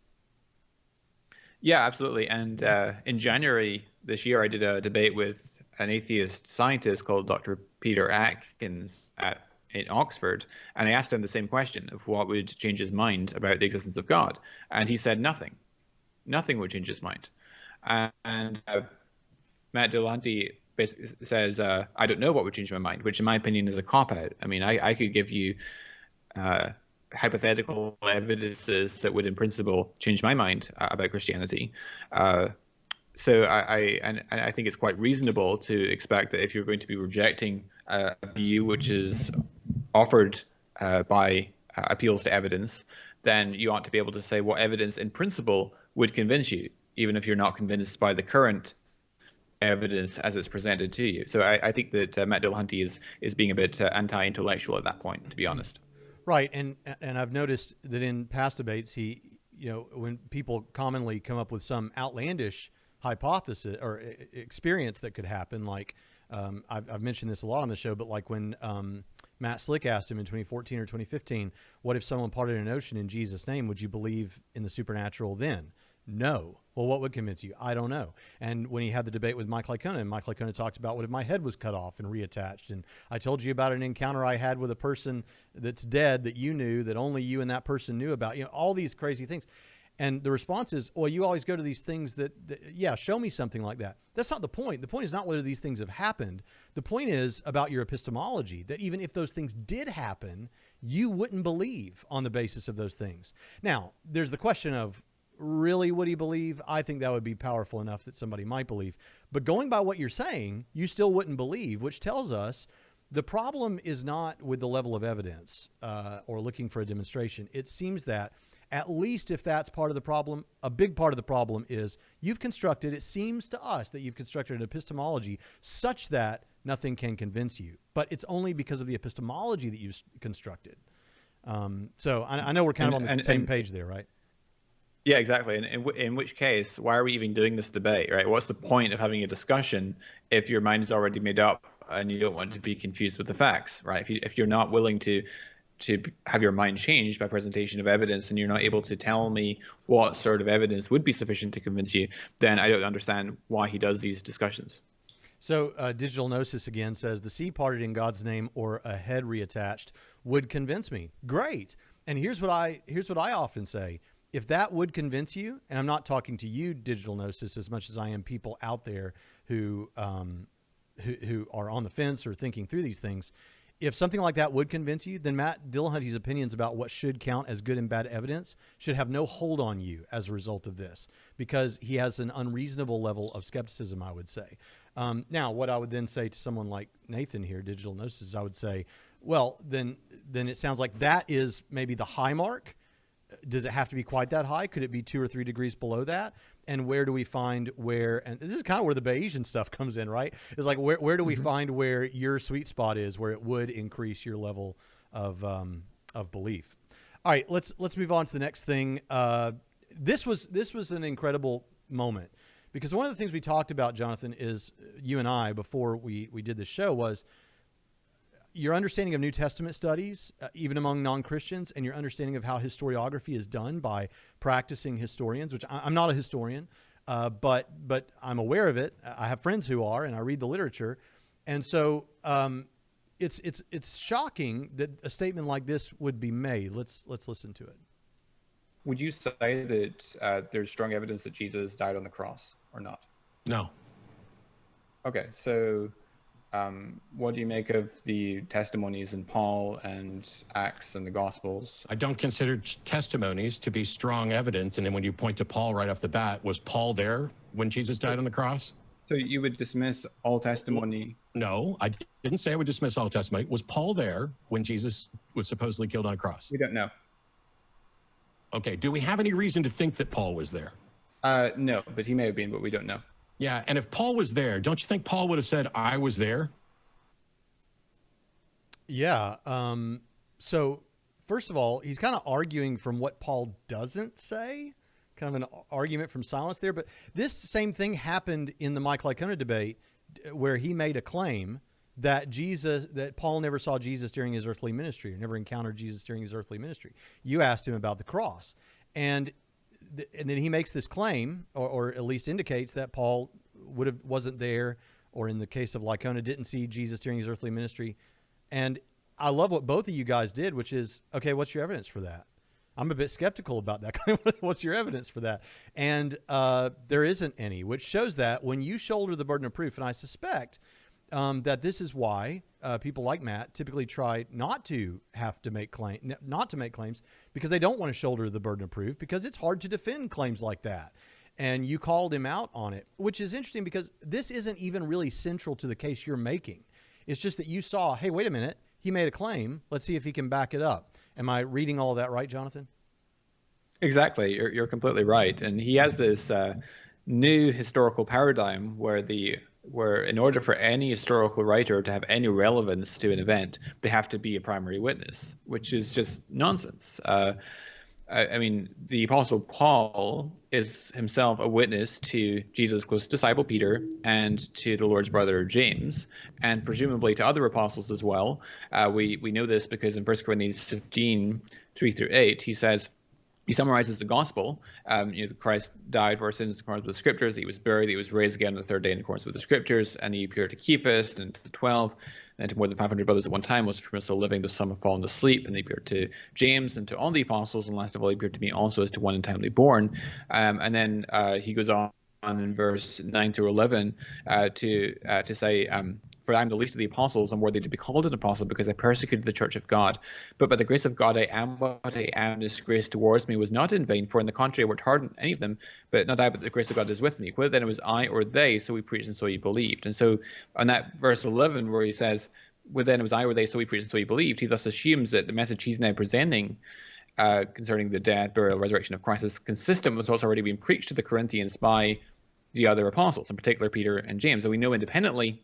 B: Yeah, absolutely. And in January this year, I did a debate with an atheist scientist called Dr. Peter Atkins in Oxford. And I asked him the same question of what would change his mind about the existence of God. And he said nothing. Nothing would change his mind. And Matt Dillahunty basically says, I don't know what would change my mind, which in my opinion is a cop-out. I mean, I could give you hypothetical evidences that would in principle change my mind about Christianity. So I think it's quite reasonable to expect that if you're going to be rejecting a view which is offered by appeals to evidence, then you ought to be able to say what evidence in principle would convince you, even if you're not convinced by the current evidence as it's presented to you. So I think that Matt Dillahunty is being a bit anti-intellectual at that point, to be honest.
A: Right, and I've noticed that in past debates, when people commonly come up with some outlandish hypothesis or experience that could happen, like I've mentioned this a lot on the show, but like when Matt Slick asked him in 2014 or 2015, what if someone parted an ocean in Jesus' name? Would you believe in the supernatural then? No. Well, what would convince you? I don't know. And when he had the debate with Mike Licona, and Mike Licona talked about what if my head was cut off and reattached. And I told you about an encounter I had with a person that's dead that you knew, that only you and that person knew about, all these crazy things. And the response is, well, you always go to these things that, yeah, show me something like that. That's not the point. The point is not whether these things have happened. The point is about your epistemology, that even if those things did happen, you wouldn't believe on the basis of those things. Now, there's the question of, really, would he believe? I think that would be powerful enough that somebody might believe. But going by what you're saying, you still wouldn't believe, which tells us the problem is not with the level of evidence or looking for a demonstration. It seems that, at least if that's part of the problem, a big part of the problem is it seems to us that you've constructed an epistemology such that nothing can convince you. But it's only because of the epistemology that you've constructed. So I know we're kind of on the same page there, right?
B: Yeah, exactly. And in which case, why are we even doing this debate, right? What's the point of having a discussion if your mind is already made up and you don't want to be confused with the facts, right? If you're not willing to have your mind changed by presentation of evidence and you're not able to tell me what sort of evidence would be sufficient to convince you, then I don't understand why he does these discussions.
A: So Digital Gnosis again says, the sea parted in God's name or a head reattached would convince me. Great. And here's what I often say. If that would convince you, and I'm not talking to you, Digital Gnosis, as much as I am people out there who are on the fence or thinking through these things, if something like that would convince you, then Matt Dillahunty's opinions about what should count as good and bad evidence should have no hold on you as a result of this, because he has an unreasonable level of skepticism, I would say. Now, what I would then say to someone like Nathan here, Digital Gnosis, I would say, well, then it sounds like that is maybe the high mark. Does it have to be quite that high? Could it be 2 or 3 degrees below that? And where do we find and this is kind of where the Bayesian stuff comes in, right? It's like, where do we find where your sweet spot is, where it would increase your level of belief? All right, let's move on to the next thing. This was an incredible moment, because one of the things we talked about, Jonathan, is you and I, before we did this show, was your understanding of New Testament studies, even among non-Christians, and your understanding of how historiography is done by practicing historians, which I'm not a historian, but I'm aware of it. I have friends who are, and I read the literature. And so it's shocking that a statement like this would be made. Let's listen to it.
B: Would you say that there's strong evidence that Jesus died on the cross or not?
C: No.
B: Okay, so What do you make of the testimonies in Paul and Acts and the Gospels?
C: I don't consider testimonies to be strong evidence. And then when you point to Paul right off the bat, was Paul there when Jesus died on the cross?
B: So you would dismiss all testimony?
C: No, I didn't say I would dismiss all testimony. Was Paul there when Jesus was supposedly killed on a cross?
B: We don't know.
C: Okay, do we have any reason to think that Paul was there?
B: No, but he may have been, but we don't know.
C: Yeah, and if Paul was there, don't you think Paul would have said, I was there?
A: Yeah. So first of all, he's kind of arguing from what Paul doesn't say, kind of an argument from silence there. But this same thing happened in the Mike Licona debate, where he made a claim that Paul never saw Jesus during his earthly ministry, or never encountered Jesus during his earthly ministry. You asked him about the cross, and then he makes this claim, or at least indicates that Paul wasn't there, or in the case of Licona, didn't see Jesus during his earthly ministry. And I love what both of you guys did, which is, okay, what's your evidence for that? I'm a bit skeptical about that. What's your evidence for that? And there isn't any, which shows that when you shoulder the burden of proof, and I suspect that this is why people like Matt typically try not to make claims, because they don't want to shoulder the burden of proof, because it's hard to defend claims like that. And you called him out on it, which is interesting, because this isn't even really central to the case you're making. It's just that you saw, hey, wait a minute, he made a claim. Let's see if he can back it up. Am I reading all of that right, Jonathan?
B: Exactly. You're completely right. And he has this new historical paradigm where in order for any historical writer to have any relevance to an event, they have to be a primary witness, which is just nonsense. I mean, the Apostle Paul is himself a witness to Jesus' close disciple Peter and to the Lord's brother James, and presumably to other apostles as well. We know this because in 1 Corinthians 15, 3-8, he summarizes the gospel. Christ died for our sins in accordance with the scriptures. He was buried. He was raised again on the third day in accordance with the scriptures. And he appeared to Cephas and to the 12, and to more than 500 brothers at one time. Was from still living, though some have fallen asleep. And he appeared to James and to all the apostles. And last of all, he appeared to me also as to one untimely born. And then he goes on in verse 9-11 to say, for I am the least of the apostles, and worthy to be called an apostle, because I persecuted the church of God. But by the grace of God I am what I am. This grace towards me was not in vain, for in the contrary I worked hard in any of them, but not I, but the grace of God is with me. Whether then it was I or they, so we preached and so ye believed. And so on that verse 11 where he says, whether then it was I or they, so we preached and so ye believed, he thus assumes that the message he's now presenting concerning the death, burial, resurrection of Christ is consistent with what's already been preached to the Corinthians by the other apostles, in particular Peter and James. And we know independently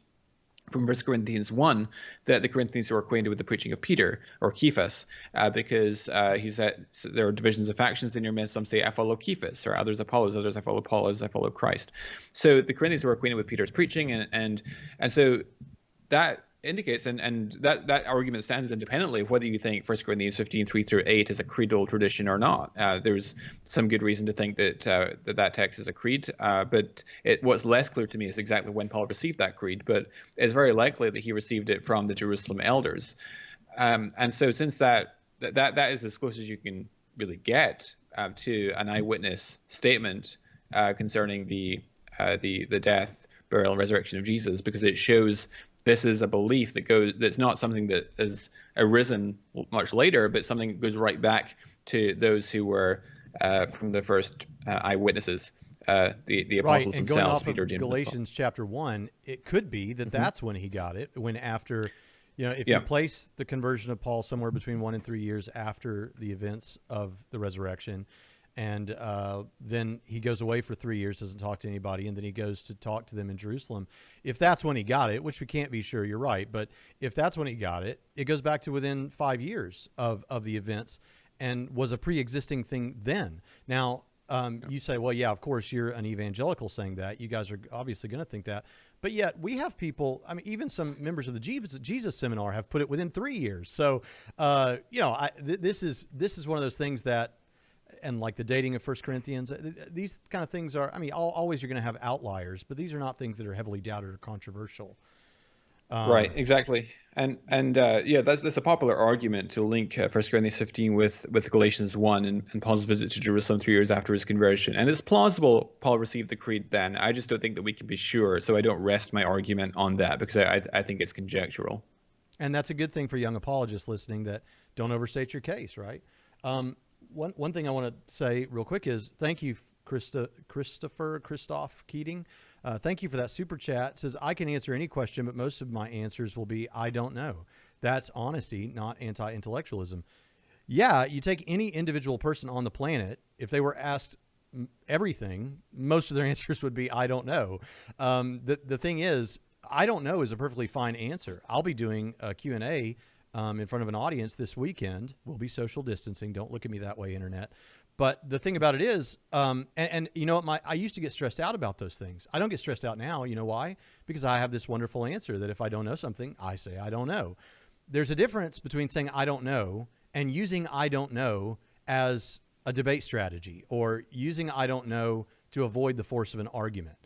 B: from 1 Corinthians 1 that the Corinthians were acquainted with the preaching of Peter, or Cephas, because he said there are divisions of factions in your midst. Some say I follow Cephas, or others Apollos, others I follow Paul, others I follow Christ. So the Corinthians were acquainted with Peter's preaching, and so that indicates, and that argument stands independently of whether you think 1 Corinthians 15, 3-8 is a creedal tradition or not. There's some good reason to think that that text is a creed, but what's less clear to me is exactly when Paul received that creed, but it's very likely that he received it from the Jerusalem elders. And so since that is as close as you can really get to an eyewitness statement concerning the death, burial, and resurrection of Jesus, because it shows this is a belief that's not something that has arisen much later, but something that goes right back to those who were from the first eyewitnesses, the apostles
A: and
B: themselves,
A: going off
B: Peter,
A: of
B: James,
A: Galatians chapter 1, it could be that that's when he got it, when after, if you place the conversion of Paul somewhere between 1 and 3 years after the events of the resurrection, and then he goes away for 3 years, doesn't talk to anybody, and then he goes to talk to them in Jerusalem. If that's when he got it, which we can't be sure, you're right, but if that's when he got it, it goes back to within 5 years of the events and was a pre-existing thing then. Now, you say, well, yeah, of course, you're an evangelical saying that. You guys are obviously going to think that. But yet we have people, I mean, even some members of the Jesus Seminar have put it within 3 years. So, this is one of those things that, and like the dating of 1 Corinthians, these kind of things are, I mean, always you're going to have outliers, but these are not things that are heavily doubted or controversial.
B: Right, exactly. And yeah, that's a popular argument to link 1 Corinthians 15 with Galatians 1 and Paul's visit to Jerusalem 3 years after his conversion. And it's plausible Paul received the creed then. I just don't think that we can be sure, so I don't rest my argument on that because I think it's conjectural.
A: And that's a good thing for young apologists listening, that don't overstate your case, right? One thing I want to say real quick is thank you, Christoph Keating. Thank you for that super chat. It says, I can answer any question, but most of my answers will be, I don't know. That's honesty, not anti-intellectualism. Yeah, you take any individual person on the planet, if they were asked everything, most of their answers would be, I don't know. The thing is, I don't know is a perfectly fine answer. I'll be doing a Q&A in front of an audience this weekend. We'll be social distancing. Don't look at me that way, internet. But the thing about it is, and you know what, I used to get stressed out about those things. I don't get stressed out now. You know why? Because I have this wonderful answer that if I don't know something, I say I don't know. There's a difference between saying I don't know and using I don't know as a debate strategy, or using I don't know to avoid the force of an argument.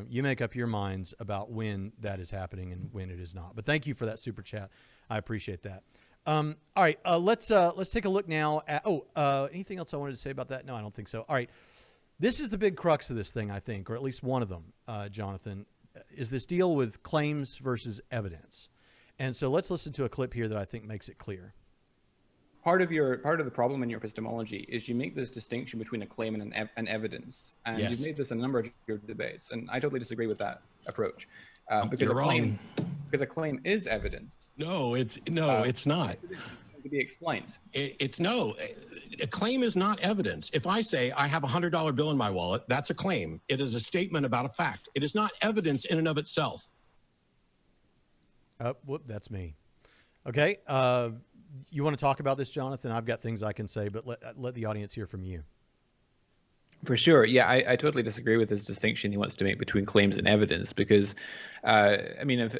A: You make up your minds about when that is happening and when it is not. But thank you for that super chat. I appreciate that. All right, let's take a look now at, anything else I wanted to say about that? No, I don't think so. All right, this is the big crux of this thing, I think, or at least one of them, Jonathan, is this deal with claims versus evidence. And so let's listen to a clip here that I think makes it clear.
D: Part of the problem in your epistemology is you make this distinction between a claim and an evidence, and
C: Yes.
D: you've made this in a number of your debates, and I totally disagree with that approach. Because
C: You're wrong.
D: Because a claim is evidence.
C: No, it's not.
D: It's going to be explained.
C: A claim is not evidence. If I say I have a $100 bill in my wallet, that's a claim. It is a statement about a fact. It is not evidence in and of itself.
A: That's me. Okay. You want to talk about this, Jonathan? I've got things I can say, but let the audience hear from you.
B: For sure. Yeah, I totally disagree with this distinction he wants to make between claims and evidence, because, I mean,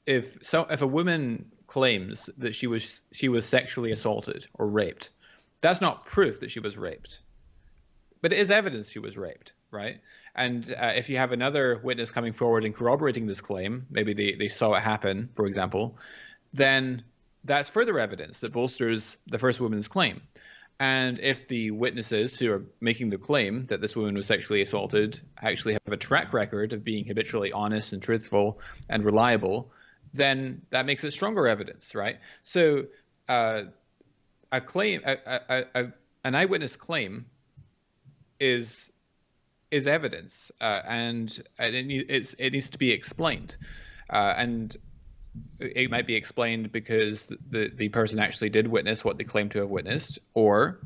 B: if a woman claims that she was sexually assaulted or raped, that's not proof that she was raped, but it is evidence she was raped, right? And if you have another witness coming forward and corroborating this claim, maybe they saw it happen, for example, then that's further evidence that bolsters the first woman's claim. And if the witnesses who are making the claim that this woman was sexually assaulted actually have a track record of being habitually honest and truthful and reliable, then that makes it stronger evidence, right? So an eyewitness claim is evidence, and it needs to be explained, and it might be explained because the person actually did witness what they claim to have witnessed, or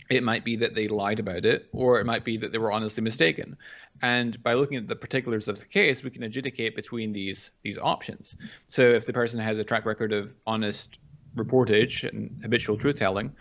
B: it might be that they lied about it, or it might be that they were honestly mistaken. And by looking at the particulars of the case, we can adjudicate between these options. So if the person has a track record of honest reportage and habitual truth-telling,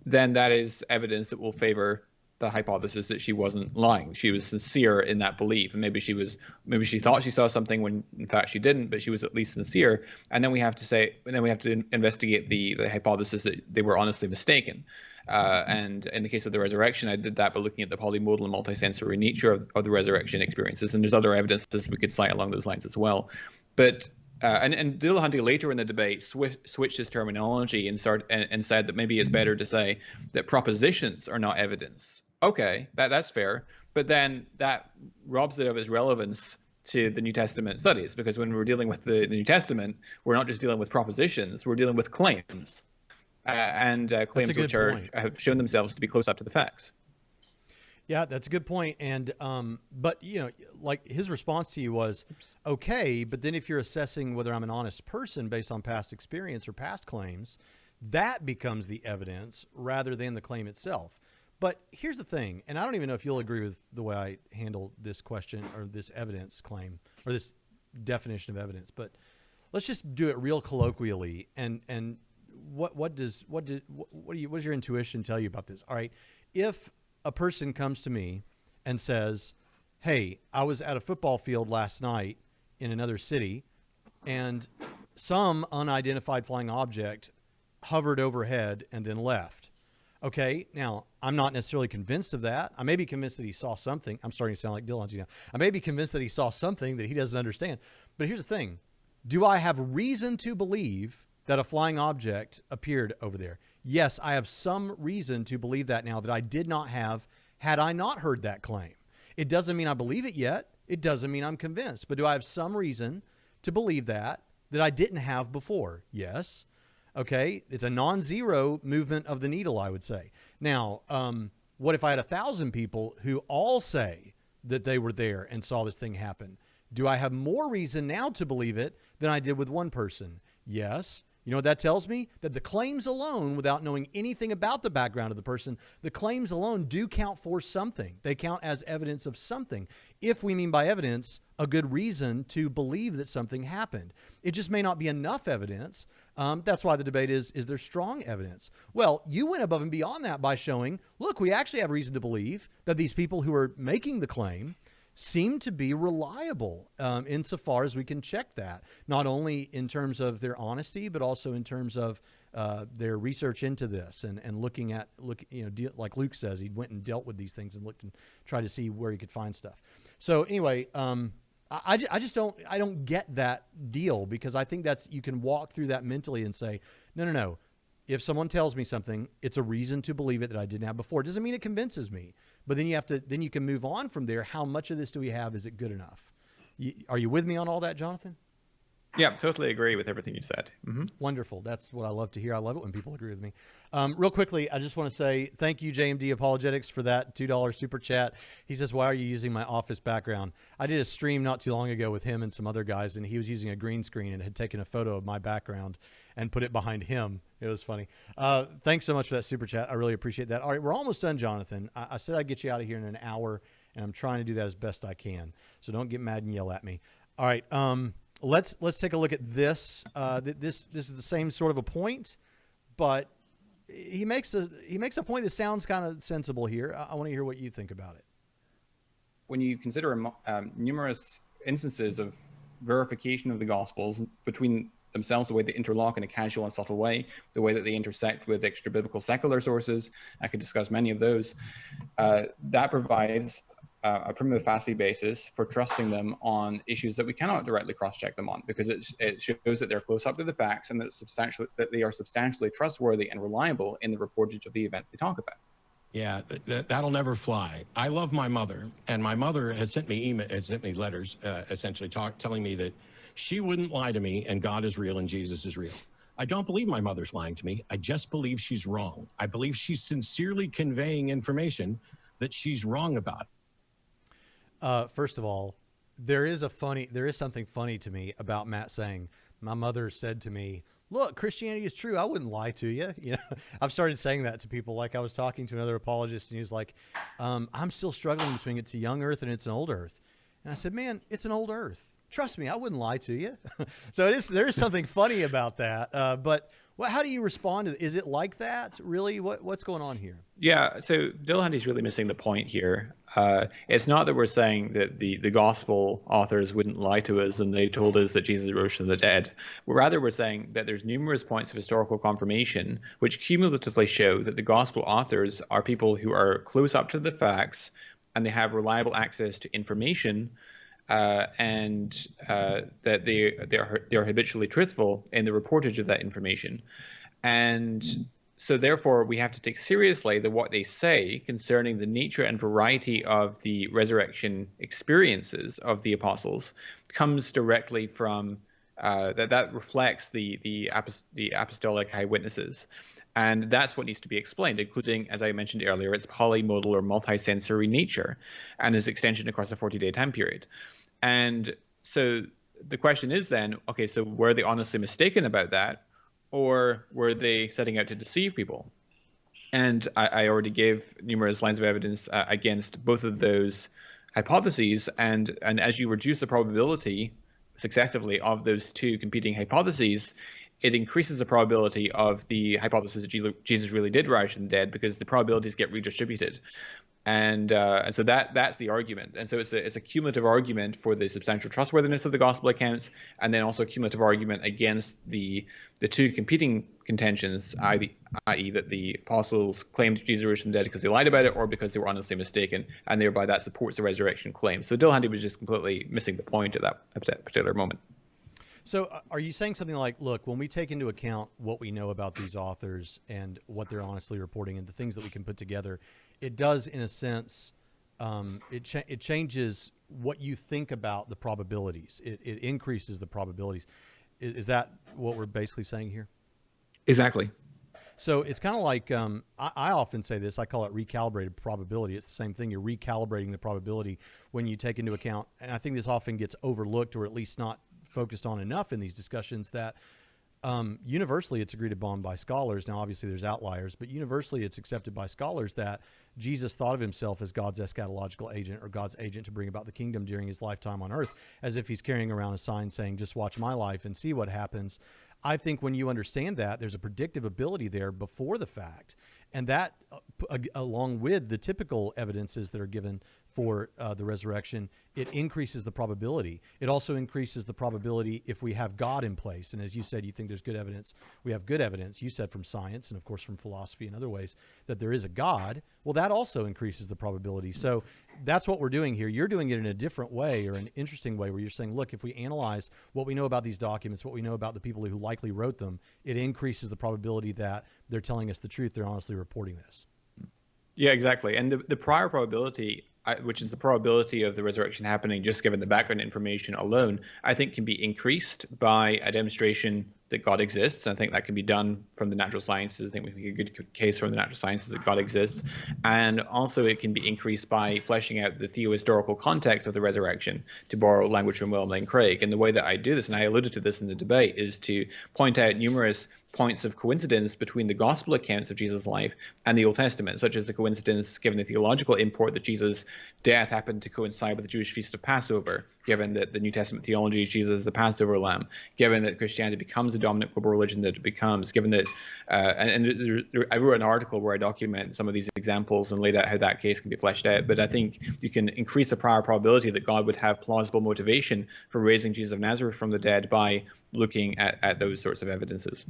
B: then that is evidence that will favor the hypothesis that she wasn't lying. She was sincere in that belief, and maybe she thought she saw something when in fact she didn't, but she was at least sincere. And then we have to investigate the hypothesis that they were honestly mistaken. And in the case of the resurrection, I did that by looking at the polymodal and multisensory nature of the resurrection experiences, and there's other evidences we could cite along those lines as well. But and Dillahunty later in the debate switched his terminology and said that maybe it's better to say that propositions are not evidence. Okay, that's fair, but then that robs it of its relevance to the New Testament studies, because when we're dealing with the New Testament, we're not just dealing with propositions, we're dealing with claims, and claims which have shown themselves to be close up to the facts.
A: Yeah, that's a good point. And but like his response to you was, okay, but then if you're assessing whether I'm an honest person based on past experience or past claims, that becomes the evidence rather than the claim itself. But here's the thing, and I don't even know if you'll agree with the way I handle this question or this evidence claim or this definition of evidence, but let's just do it real colloquially. And what does your intuition tell you about this? All right, if a person comes to me and says, hey, I was at a football field last night in another city and some unidentified flying object hovered overhead and then left. Okay, now I'm not necessarily convinced of that. I may be convinced that he saw something. I'm starting to sound like Dillahunty now. I may be convinced that he saw something that he doesn't understand. But here's the thing. Do I have reason to believe that a flying object appeared over there? Yes, I have some reason to believe that now that I did not have had I not heard that claim. It doesn't mean I believe it yet. It doesn't mean I'm convinced. But do I have some reason to believe that I didn't have before? Yes. Okay. It's a non-zero movement of the needle, I would say. Now, what if I had 1,000 people who all say that they were there and saw this thing happen? Do I have more reason now to believe it than I did with one person? Yes. You know what that tells me? That the claims alone, without knowing anything about the background of the person, the claims alone do count for something. They count as evidence of something. If we mean by evidence, a good reason to believe that something happened. It just may not be enough evidence. That's why the debate is there strong evidence? Well, you went above and beyond that by showing, look, we actually have reason to believe that these people who are making the claim seem to be reliable insofar as we can check that, not only in terms of their honesty, but also in terms of their research into this and looking at, like Luke says, he went and dealt with these things and looked and tried to see where he could find stuff. So anyway, I just don't get that deal, because I think you can walk through that mentally and say, no. If someone tells me something, it's a reason to believe it that I didn't have before. It doesn't mean it convinces me, but then you can move on from there. How much of this do we have? Is it good enough? Are you with me on all that, Jonathan?
B: Yeah, totally agree with everything you said. Mm-hmm.
A: Wonderful. That's what I love to hear. I love it when people agree with me. Real quickly, I just want to say thank you, JMD Apologetics, for that $2 super chat. He says, why are you using my office background? I did a stream not too long ago with him and some other guys, and he was using a green screen and had taken a photo of my background and put it behind him. It was funny. Thanks so much for that super chat. I really appreciate that. All right, we're almost done, Jonathan. I said I'd get you out of here in an hour, and I'm trying to do that as best I can. So don't get mad and yell at me. All right. Let's take a look at this. This is the same sort of a point, but he makes a point that sounds kind of sensible here. I want to hear what you think about it.
D: When you consider numerous instances of verification of the Gospels between themselves, the way they interlock in a casual and subtle way, the way that they intersect with extra biblical secular sources, I could discuss many of those, that provides a prima facie basis for trusting them on issues that we cannot directly cross-check them on, because it shows that they're close up to the facts and that they are substantially trustworthy and reliable in the reportage of the events they talk about.
C: Yeah, that'll never fly. I love my mother, and my mother has sent me letters, essentially telling me that she wouldn't lie to me, and God is real and Jesus is real. I don't believe my mother's lying to me. I just believe she's wrong. I believe she's sincerely conveying information that she's wrong about.
A: First of all, there is something funny to me about Matt saying, my mother said to me, look, Christianity is true. I wouldn't lie to you. You know, I've started saying that to people. Like, I was talking to another apologist, and he was like, I'm still struggling between it's a young earth and it's an old earth. And I said, man, it's an old earth. Trust me, I wouldn't lie to you. So there is something funny about that. But how do you respond to it? Is it like that? Really? What's going on here?
B: Yeah, so Dillahunty's really missing the point here. It's not that we're saying that the gospel authors wouldn't lie to us and they told us that Jesus rose from the dead. Rather, we're saying that there's numerous points of historical confirmation which cumulatively show that the gospel authors are people who are close up to the facts and they have reliable access to information, and that they are habitually truthful in the reportage of that information. And so therefore, we have to take seriously what they say concerning the nature and variety of the resurrection experiences of the apostles comes directly from that reflects the apostolic eyewitnesses. And that's what needs to be explained, including, as I mentioned earlier, its polymodal or multisensory nature and its extension across a 40-day time period. And so the question is then, okay, so were they honestly mistaken about that, or were they setting out to deceive people? And I already gave numerous lines of evidence against both of those hypotheses. And as you reduce the probability successively of those two competing hypotheses, it increases the probability of the hypothesis that Jesus really did rise from the dead, because the probabilities get redistributed. And so that's the argument. And so it's a cumulative argument for the substantial trustworthiness of the gospel accounts, and then also a cumulative argument against the two competing contentions, i.e. that the apostles claimed Jesus rose from the dead because they lied about it, or because they were honestly mistaken, and thereby that supports the resurrection claim. So Dillahunty was just completely missing the point at that particular moment.
A: So are you saying something like, look, when we take into account what we know about these authors and what they're honestly reporting and the things that we can put together, it does, in a sense, it changes what you think about the probabilities. It increases the probabilities. Is that what we're basically saying here?
B: Exactly.
A: So it's kind of like, I often say this, I call it recalibrated probability. It's the same thing. You're recalibrating the probability when you take into account, and I think this often gets overlooked or at least not focused on enough in these discussions, that universally it's agreed upon by scholars. Now, obviously there's outliers, but universally it's accepted by scholars that Jesus thought of himself as God's eschatological agent, or God's agent to bring about the kingdom during his lifetime on earth, as if he's carrying around a sign saying, just watch my life and see what happens. I think when you understand that, there's a predictive ability there before the fact. And that, along with the typical evidences that are given for the resurrection, it increases the probability. It also increases the probability if we have God in place. And as you said, you think there's good evidence. We have good evidence, you said, from science and, of course, from philosophy and other ways, that there is a God. Well, that also increases the probability. So that's what we're doing here. You're doing it in a different way, or an interesting way, where you're saying, look, if we analyze what we know about these documents, what we know about the people who likely wrote them, it increases the probability that they're telling us the truth. They're honestly reporting this. Yeah,
B: exactly. And the prior probability, which is the probability of the resurrection happening just given the background information alone, I think can be increased by a demonstration that God exists. And I think that can be done from the natural sciences. I think we can make a good case from the natural sciences that God exists. And also it can be increased by fleshing out the theohistorical context of the resurrection, to borrow language from William Lane Craig. And the way that I do this, and I alluded to this in the debate, is to point out numerous points of coincidence between the gospel accounts of Jesus' life and the Old Testament, such as the coincidence given the theological import that Jesus' death happened to coincide with the Jewish feast of Passover, given that the New Testament theology is Jesus as the Passover lamb, given that Christianity becomes the dominant global religion that it becomes, given that, I wrote an article where I document some of these examples and laid out how that case can be fleshed out. But I think you can increase the prior probability that God would have plausible motivation for raising Jesus of Nazareth from the dead by looking at those sorts of evidences.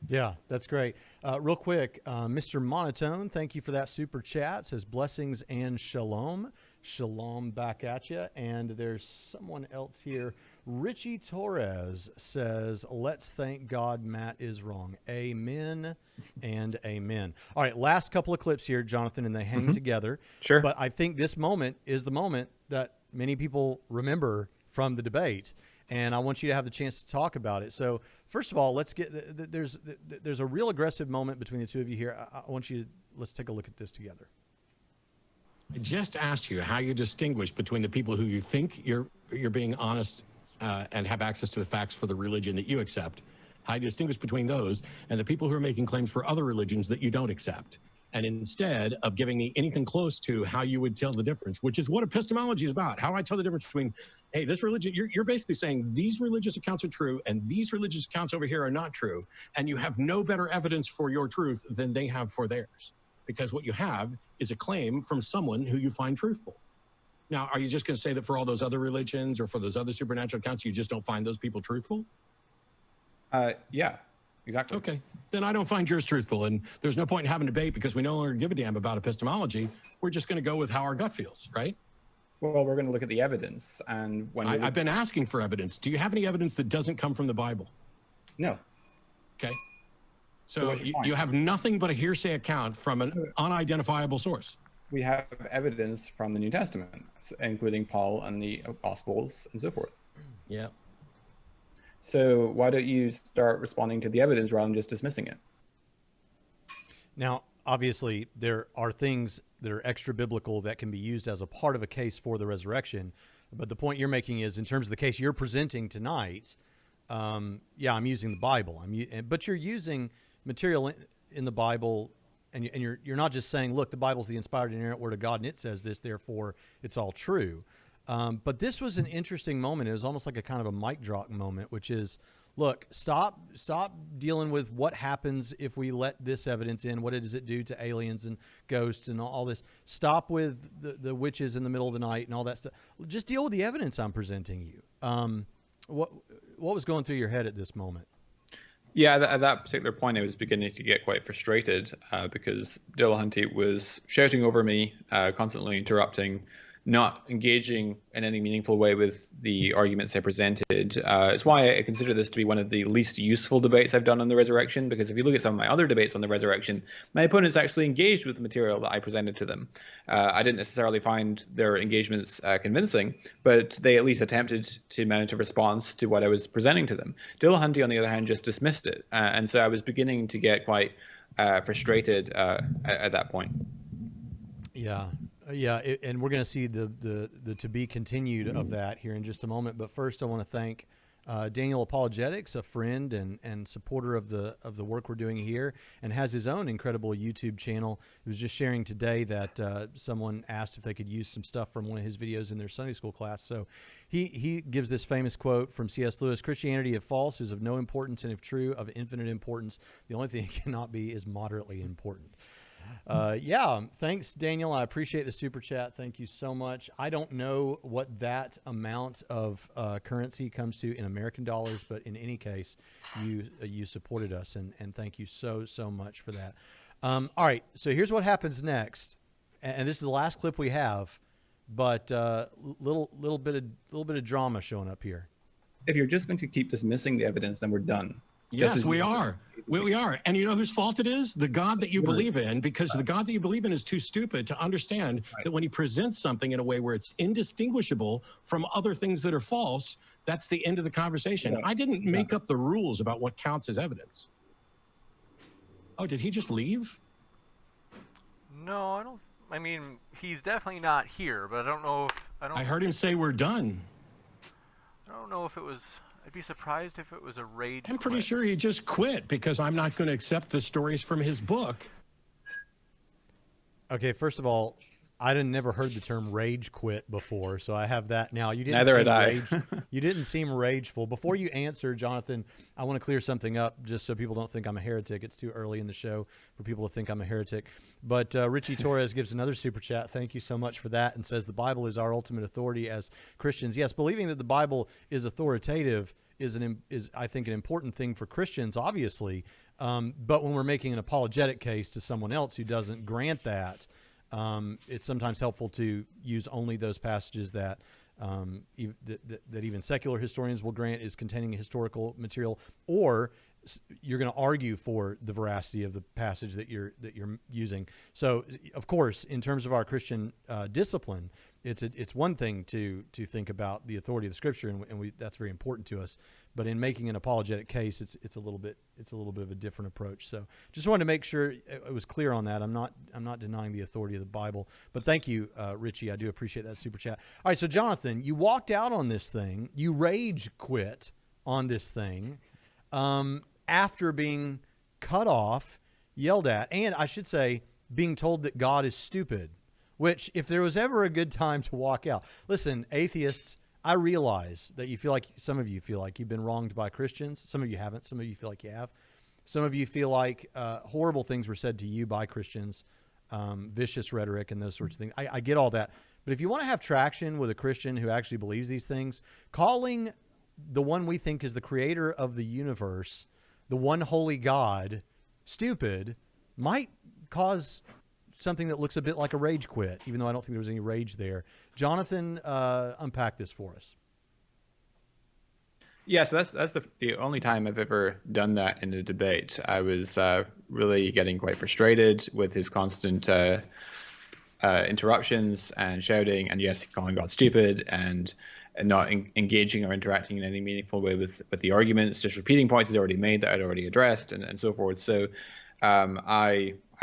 A: Yeah, that's great. Real quick, Mr. Monotone, thank you for that super chat. Says blessings and shalom. Shalom back at you. And there's someone else here. Richie Torres says, let's thank God Matt is wrong. Amen and amen. All right, last couple of clips here, Jonathan, and they hang together.
B: Sure.
A: But I think this moment is the moment that many people remember from the debate. And I want you to have the chance to talk about it. So first of all, let's get, there's a real aggressive moment between the two of you here. Let's take a look at this together.
C: I just asked you how you distinguish between the people who you think you're being honest and have access to the facts for the religion that you accept. How you distinguish between those and the people who are making claims for other religions that you don't accept. And instead of giving me anything close to how you would tell the difference, which is what epistemology is about, how I tell the difference between, hey, this religion, you're basically saying these religious accounts are true and these religious accounts over here are not true. And you have no better evidence for your truth than they have for theirs. Because what you have is a claim from someone who you find truthful. Now, are you just going to say that for all those other religions or for those other supernatural accounts, you just don't find those people truthful?
B: Yeah. Exactly.
C: Okay. Then I don't find yours truthful. And there's no point in having a debate because we no longer give a damn about epistemology. We're just going to go with how our gut feels, right?
D: Well, we're going to look at the evidence. And when
C: I've been asking for evidence. Do you have any evidence that doesn't come from the Bible?
D: No.
C: Okay. So you have nothing but a hearsay account from an unidentifiable source.
D: We have evidence from the New Testament, including Paul and the Gospels and so forth.
C: Yeah.
D: So why don't you start responding to the evidence rather than just dismissing it?
A: Now, obviously, there are things that are extra biblical that can be used as a part of a case for the resurrection. But the point you're making is, in terms of the case you're presenting tonight, I'm using the Bible. But you're using material in the Bible, and you're not just saying, look, the Bible's the inspired and inerrant word of God, and it says this, therefore it's all true. But this was an interesting moment. It was almost like a kind of a mic drop moment, which is, look, stop dealing with what happens if we let this evidence in. What does it do to aliens and ghosts and all this? Stop with the witches in the middle of the night and all that stuff. Just deal with the evidence I'm presenting you. What was going through your head at this moment?
B: Yeah, at that particular point, I was beginning to get quite frustrated because Dillahunty was shouting over me, constantly interrupting, not engaging in any meaningful way with the arguments I presented. It's why I consider this to be one of the least useful debates I've done on the resurrection, because if you look at some of my other debates on the resurrection, my opponents actually engaged with the material that I presented to them. I didn't necessarily find their engagements convincing, but they at least attempted to mount a response to what I was presenting to them. Dillahunty, on the other hand, just dismissed it. And so I was beginning to get quite frustrated at that point.
A: Yeah. And we're going to see the to be continued of that here in just a moment. But first, I want to thank Daniel Apologetics, a friend and supporter of the work we're doing here, and has his own incredible YouTube channel. He was just sharing today that someone asked if they could use some stuff from one of his videos in their Sunday school class. So he gives this famous quote from C.S. Lewis: "Christianity, if false, is of no importance, and if true, of infinite importance. The only thing it cannot be is moderately important." Thanks, Daniel. I appreciate the super chat. Thank you so much. I don't know what that amount of currency comes to in American dollars, but in any case, you supported us, and thank you so much for that. All right, so here's what happens next, and this is the last clip we have, but little bit of drama showing up here.
D: If you're just going to keep dismissing the evidence, then we're done.
C: Yes, we are. We are. And you know whose fault it is? The God that you believe in, because the God that you believe in is too stupid to understand that when he presents something in a way where it's indistinguishable from other things that are false, that's the end of the conversation. I didn't make up the rules about what counts as evidence. Oh, did he just leave?
E: No, I don't. I mean, he's definitely not here, but I don't know if...
C: I heard him say we're done.
E: I don't know if it was... I'd be surprised if it was a rage
C: I'm pretty
E: quit.
C: sure he just quit because I'm not going to accept the stories from his book.
A: Okay, first of all, I never heard the term rage quit before, so I have that now. You didn't
B: Neither
A: seem
B: had I.
A: You didn't seem rageful. Before you answer, Jonathan, I want to clear something up just so people don't think I'm a heretic. It's too early in the show for people to think I'm a heretic. But Richie Torres gives another super chat. Thank you so much for that, and says the Bible is our ultimate authority as Christians. Yes, believing that the Bible is authoritative is I think an important thing for Christians, obviously. But when we're making an apologetic case to someone else who doesn't grant that, it's sometimes helpful to use only those passages that even secular historians will grant is containing historical material, or you're going to argue for the veracity of the passage that you're using. So, of course, in terms of our Christian discipline, it's one thing to think about the authority of the Scripture, and that's very important to us. But in making an apologetic case, it's a little bit of a different approach. So, just wanted to make sure it was clear on that. I'm not denying the authority of the Bible. But thank you, Richie. I do appreciate that super chat. All right, so Jonathan, you walked out on this thing. You rage quit on this thing after being cut off, yelled at, and I should say, being told that God is stupid. Which, if there was ever a good time to walk out, listen, atheists, I realize that some of you feel like you've been wronged by Christians. Some of you haven't. Some of you feel like you have. Some of you feel like horrible things were said to you by Christians, vicious rhetoric and those sorts of things. I get all that. But if you want to have traction with a Christian who actually believes these things, calling the one we think is the creator of the universe, the one holy God, stupid, might cause something that looks a bit like a rage quit, even though I don't think there was any rage there. Jonathan, unpack this for us.
B: Yeah, so that's the only time I've ever done that in a debate. I was really getting quite frustrated with his constant interruptions and shouting, and yes, calling God stupid, and not engaging or interacting in any meaningful way with the arguments, just repeating points he's already made that I'd already addressed, and so forth. So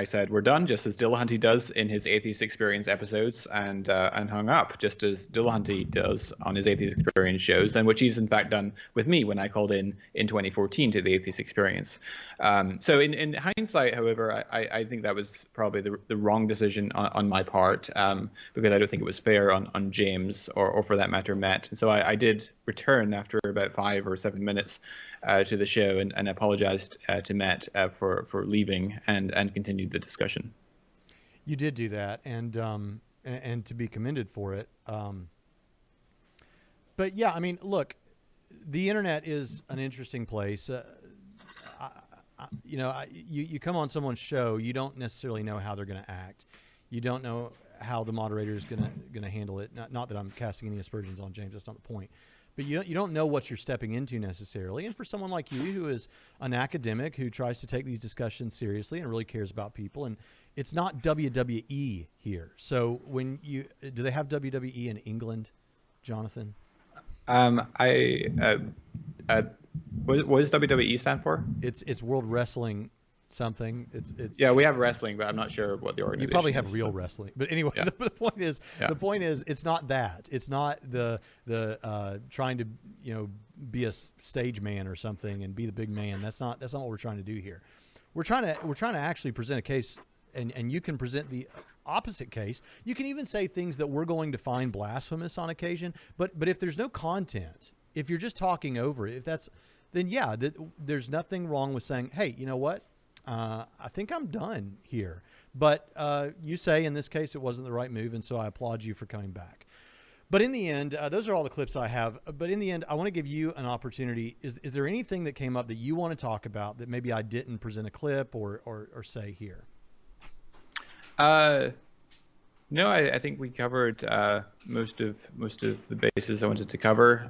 B: I said, we're done, just as Dillahunty does in his Atheist Experience episodes, and hung up, just as Dillahunty does on his Atheist Experience shows, and which he's in fact done with me when I called in 2014 to the Atheist Experience. So in hindsight, however, I think that was probably the wrong decision on my part, because I don't think it was fair on James or for that matter, Matt. And so I did return after about 5 or 7 minutes to the show and apologized to Matt for leaving and continued the discussion.
A: You did do that, and to be commended for it. But yeah, I mean, look, the internet is an interesting place. You come on someone's show, you don't necessarily know how they're going to act. You don't know how the moderator is gonna handle it. Not that I'm casting any aspersions on James. That's not the point. But you don't know what you're stepping into necessarily. And for someone like you, who is an academic who tries to take these discussions seriously and really cares about people, and it's not WWE here. So do they have WWE in England, Jonathan?
B: What does WWE stand for?
A: It's World Wrestling something. It's
B: yeah, we have wrestling, but I'm not sure what the organization.
A: You probably have
B: is,
A: real wrestling, but anyway, yeah. the point is it's not that. It's not the trying to be a stage man or something and be the big man. That's not what we're trying to do here. We're trying to actually present a case, and you can present the opposite case. You can even say things that we're going to find blasphemous on occasion, but if there's no content, if you're just talking over it, then there's nothing wrong with saying, hey, you know what? I think I'm done here. But you say in this case it wasn't the right move, and so I applaud you for coming back. But in the end, those are all the clips I have. But in the end, I want to give you an opportunity. Is there anything that came up that you want to talk about that maybe I didn't present a clip or say here?
B: No, I think we covered most of the bases I wanted to cover.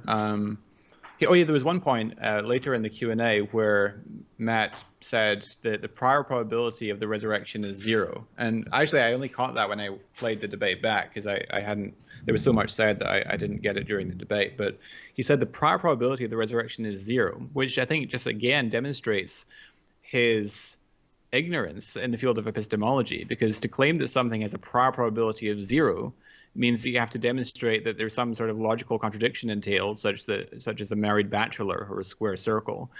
B: There was one point later in the Q&A where Matt said that the prior probability of the resurrection is 0. And actually, I only caught that when I played the debate back, because there was so much said that I didn't get it during the debate. But he said the prior probability of the resurrection is 0, which I think just again demonstrates his ignorance in the field of epistemology, because to claim that something has a prior probability of 0 means that you have to demonstrate that there's some sort of logical contradiction entailed, such as a married bachelor or a square circle.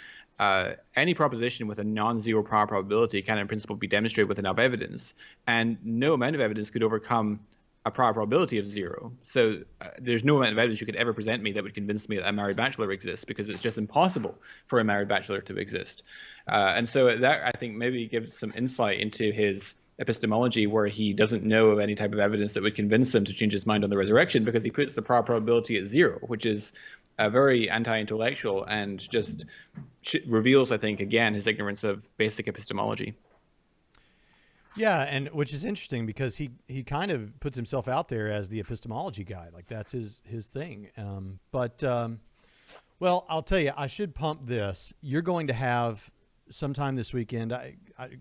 B: Any proposition with a non-zero prior probability can in principle be demonstrated with enough evidence, and no amount of evidence could overcome a prior probability of 0. So there's no amount of evidence you could ever present me that would convince me that a married bachelor exists, because it's just impossible for a married bachelor to exist. And so that, I think, maybe gives some insight into his epistemology, where he doesn't know of any type of evidence that would convince him to change his mind on the resurrection, because he puts the prior probability at 0, which is very anti-intellectual and just reveals, I think, again, his ignorance of basic epistemology.
A: Yeah, and which is interesting, because he kind of puts himself out there as the epistemology guy, like that's his thing. Well, I'll tell you, I should pump this. You're going to have sometime this weekend.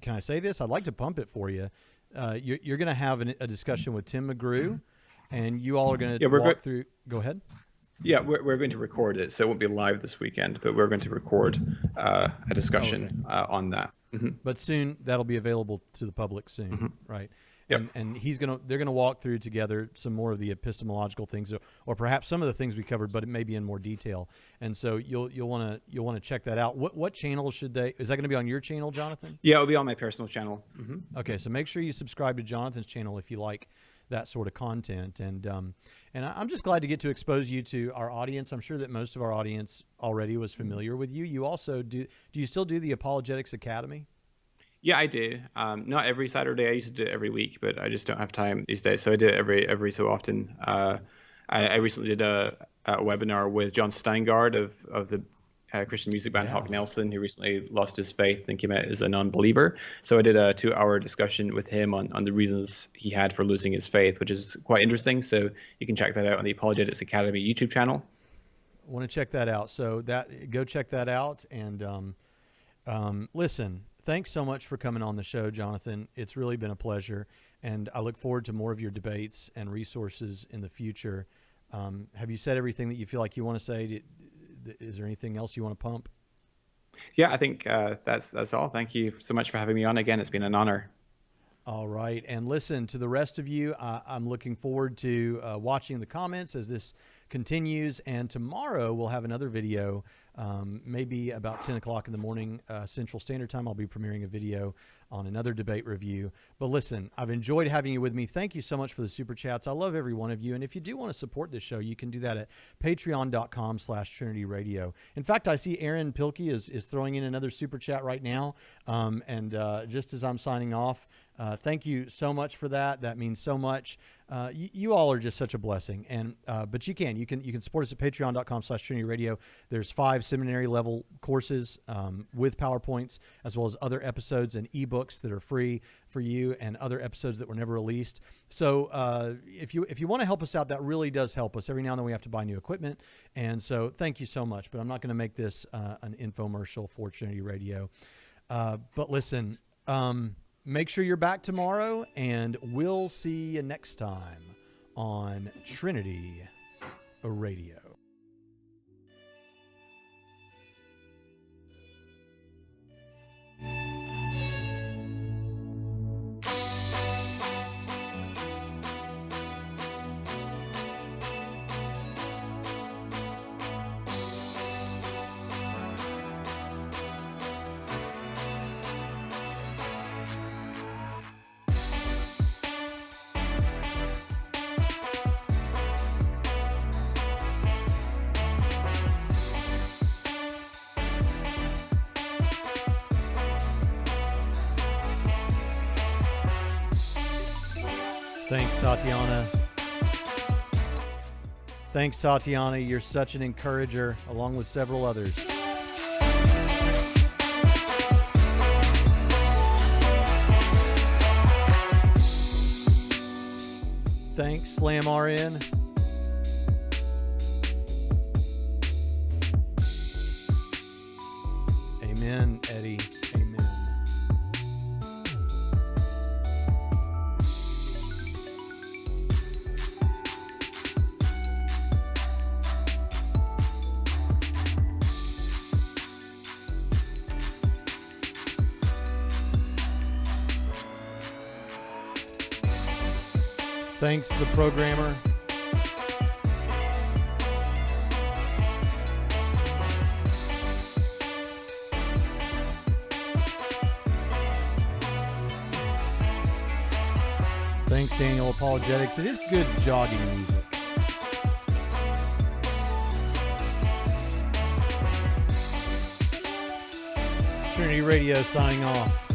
A: Can I say this? I'd like to pump it for you. You're going to have a discussion with Tim McGrew, and you all are going to walk through. Go ahead.
B: Yeah, we're going to record it, so it won't be live this weekend, but we're going to record a discussion on that. Mm-hmm.
A: But soon that'll be available to the public soon, mm-hmm. right?
B: Yep.
A: And they're gonna walk through together some more of the epistemological things, or perhaps some of the things we covered, but it may be in more detail. And so you'll want to check that out. What channel is that going to be on your channel, Jonathan?
B: Yeah, it'll be on my personal channel.
A: Mm-hmm. Okay, so make sure you subscribe to Jonathan's channel if you like that sort of content. And I'm just glad to get to expose you to our audience. I'm sure that most of our audience already was familiar with you. You also do you still do the Apologetics Academy?
B: Yeah, I do. Not every Saturday. I used to do it every week, but I just don't have time these days. So I do it every so often. I recently did a webinar with John Steingard of the Christian music band Hawk Nelson, who recently lost his faith and came out as a non-believer. So I did a 2-hour discussion with him on the reasons he had for losing his faith, which is quite interesting. So you can check that out on the Apologetics Academy YouTube channel.
A: I want to check that out. So go check that out. And listen, thanks so much for coming on the show, Jonathan. It's really been a pleasure, and I look forward to more of your debates and resources in the future. Have you said everything that you feel like you want to say? Is there anything else you want to pump?
B: Yeah, I think that's all. Thank you so much for having me on again. It's been an honor.
A: All right. And listen, to the rest of you, I'm looking forward to watching the comments as this continues. And tomorrow we'll have another video, maybe about 10 o'clock in the morning Central Standard Time. I'll be premiering a video on another debate review. But listen, I've enjoyed having you with me. Thank you so much for the super chats. I love every one of you. And if you do want to support this show, you can do that at patreon.com/Trinity Radio. In fact, I see Aaron Pilkey is throwing in another super chat right now. Just as I'm signing off, thank you so much for that. That means so much. You all are just such a blessing. And but you can support us at patreon.com/Trinity Radio. There's 5, seminary level courses with PowerPoints, as well as other episodes and ebooks that are free for you, and other episodes that were never released. So if you want to help us out, that really does help us. Every now and then we have to buy new equipment, and so thank you so much. But I'm not going to make this an infomercial for Trinity Radio. But listen, make sure you're back tomorrow, and we'll see you next time on Trinity Radio. Thanks, Tatiana. Thanks, Tatiana. You're such an encourager, along with several others. Thanks, Slam RN. Amen, Eddie. Amen. Thanks, the programmer. Thanks, Daniel Apologetics. It is good jogging music. Trinity Radio signing off.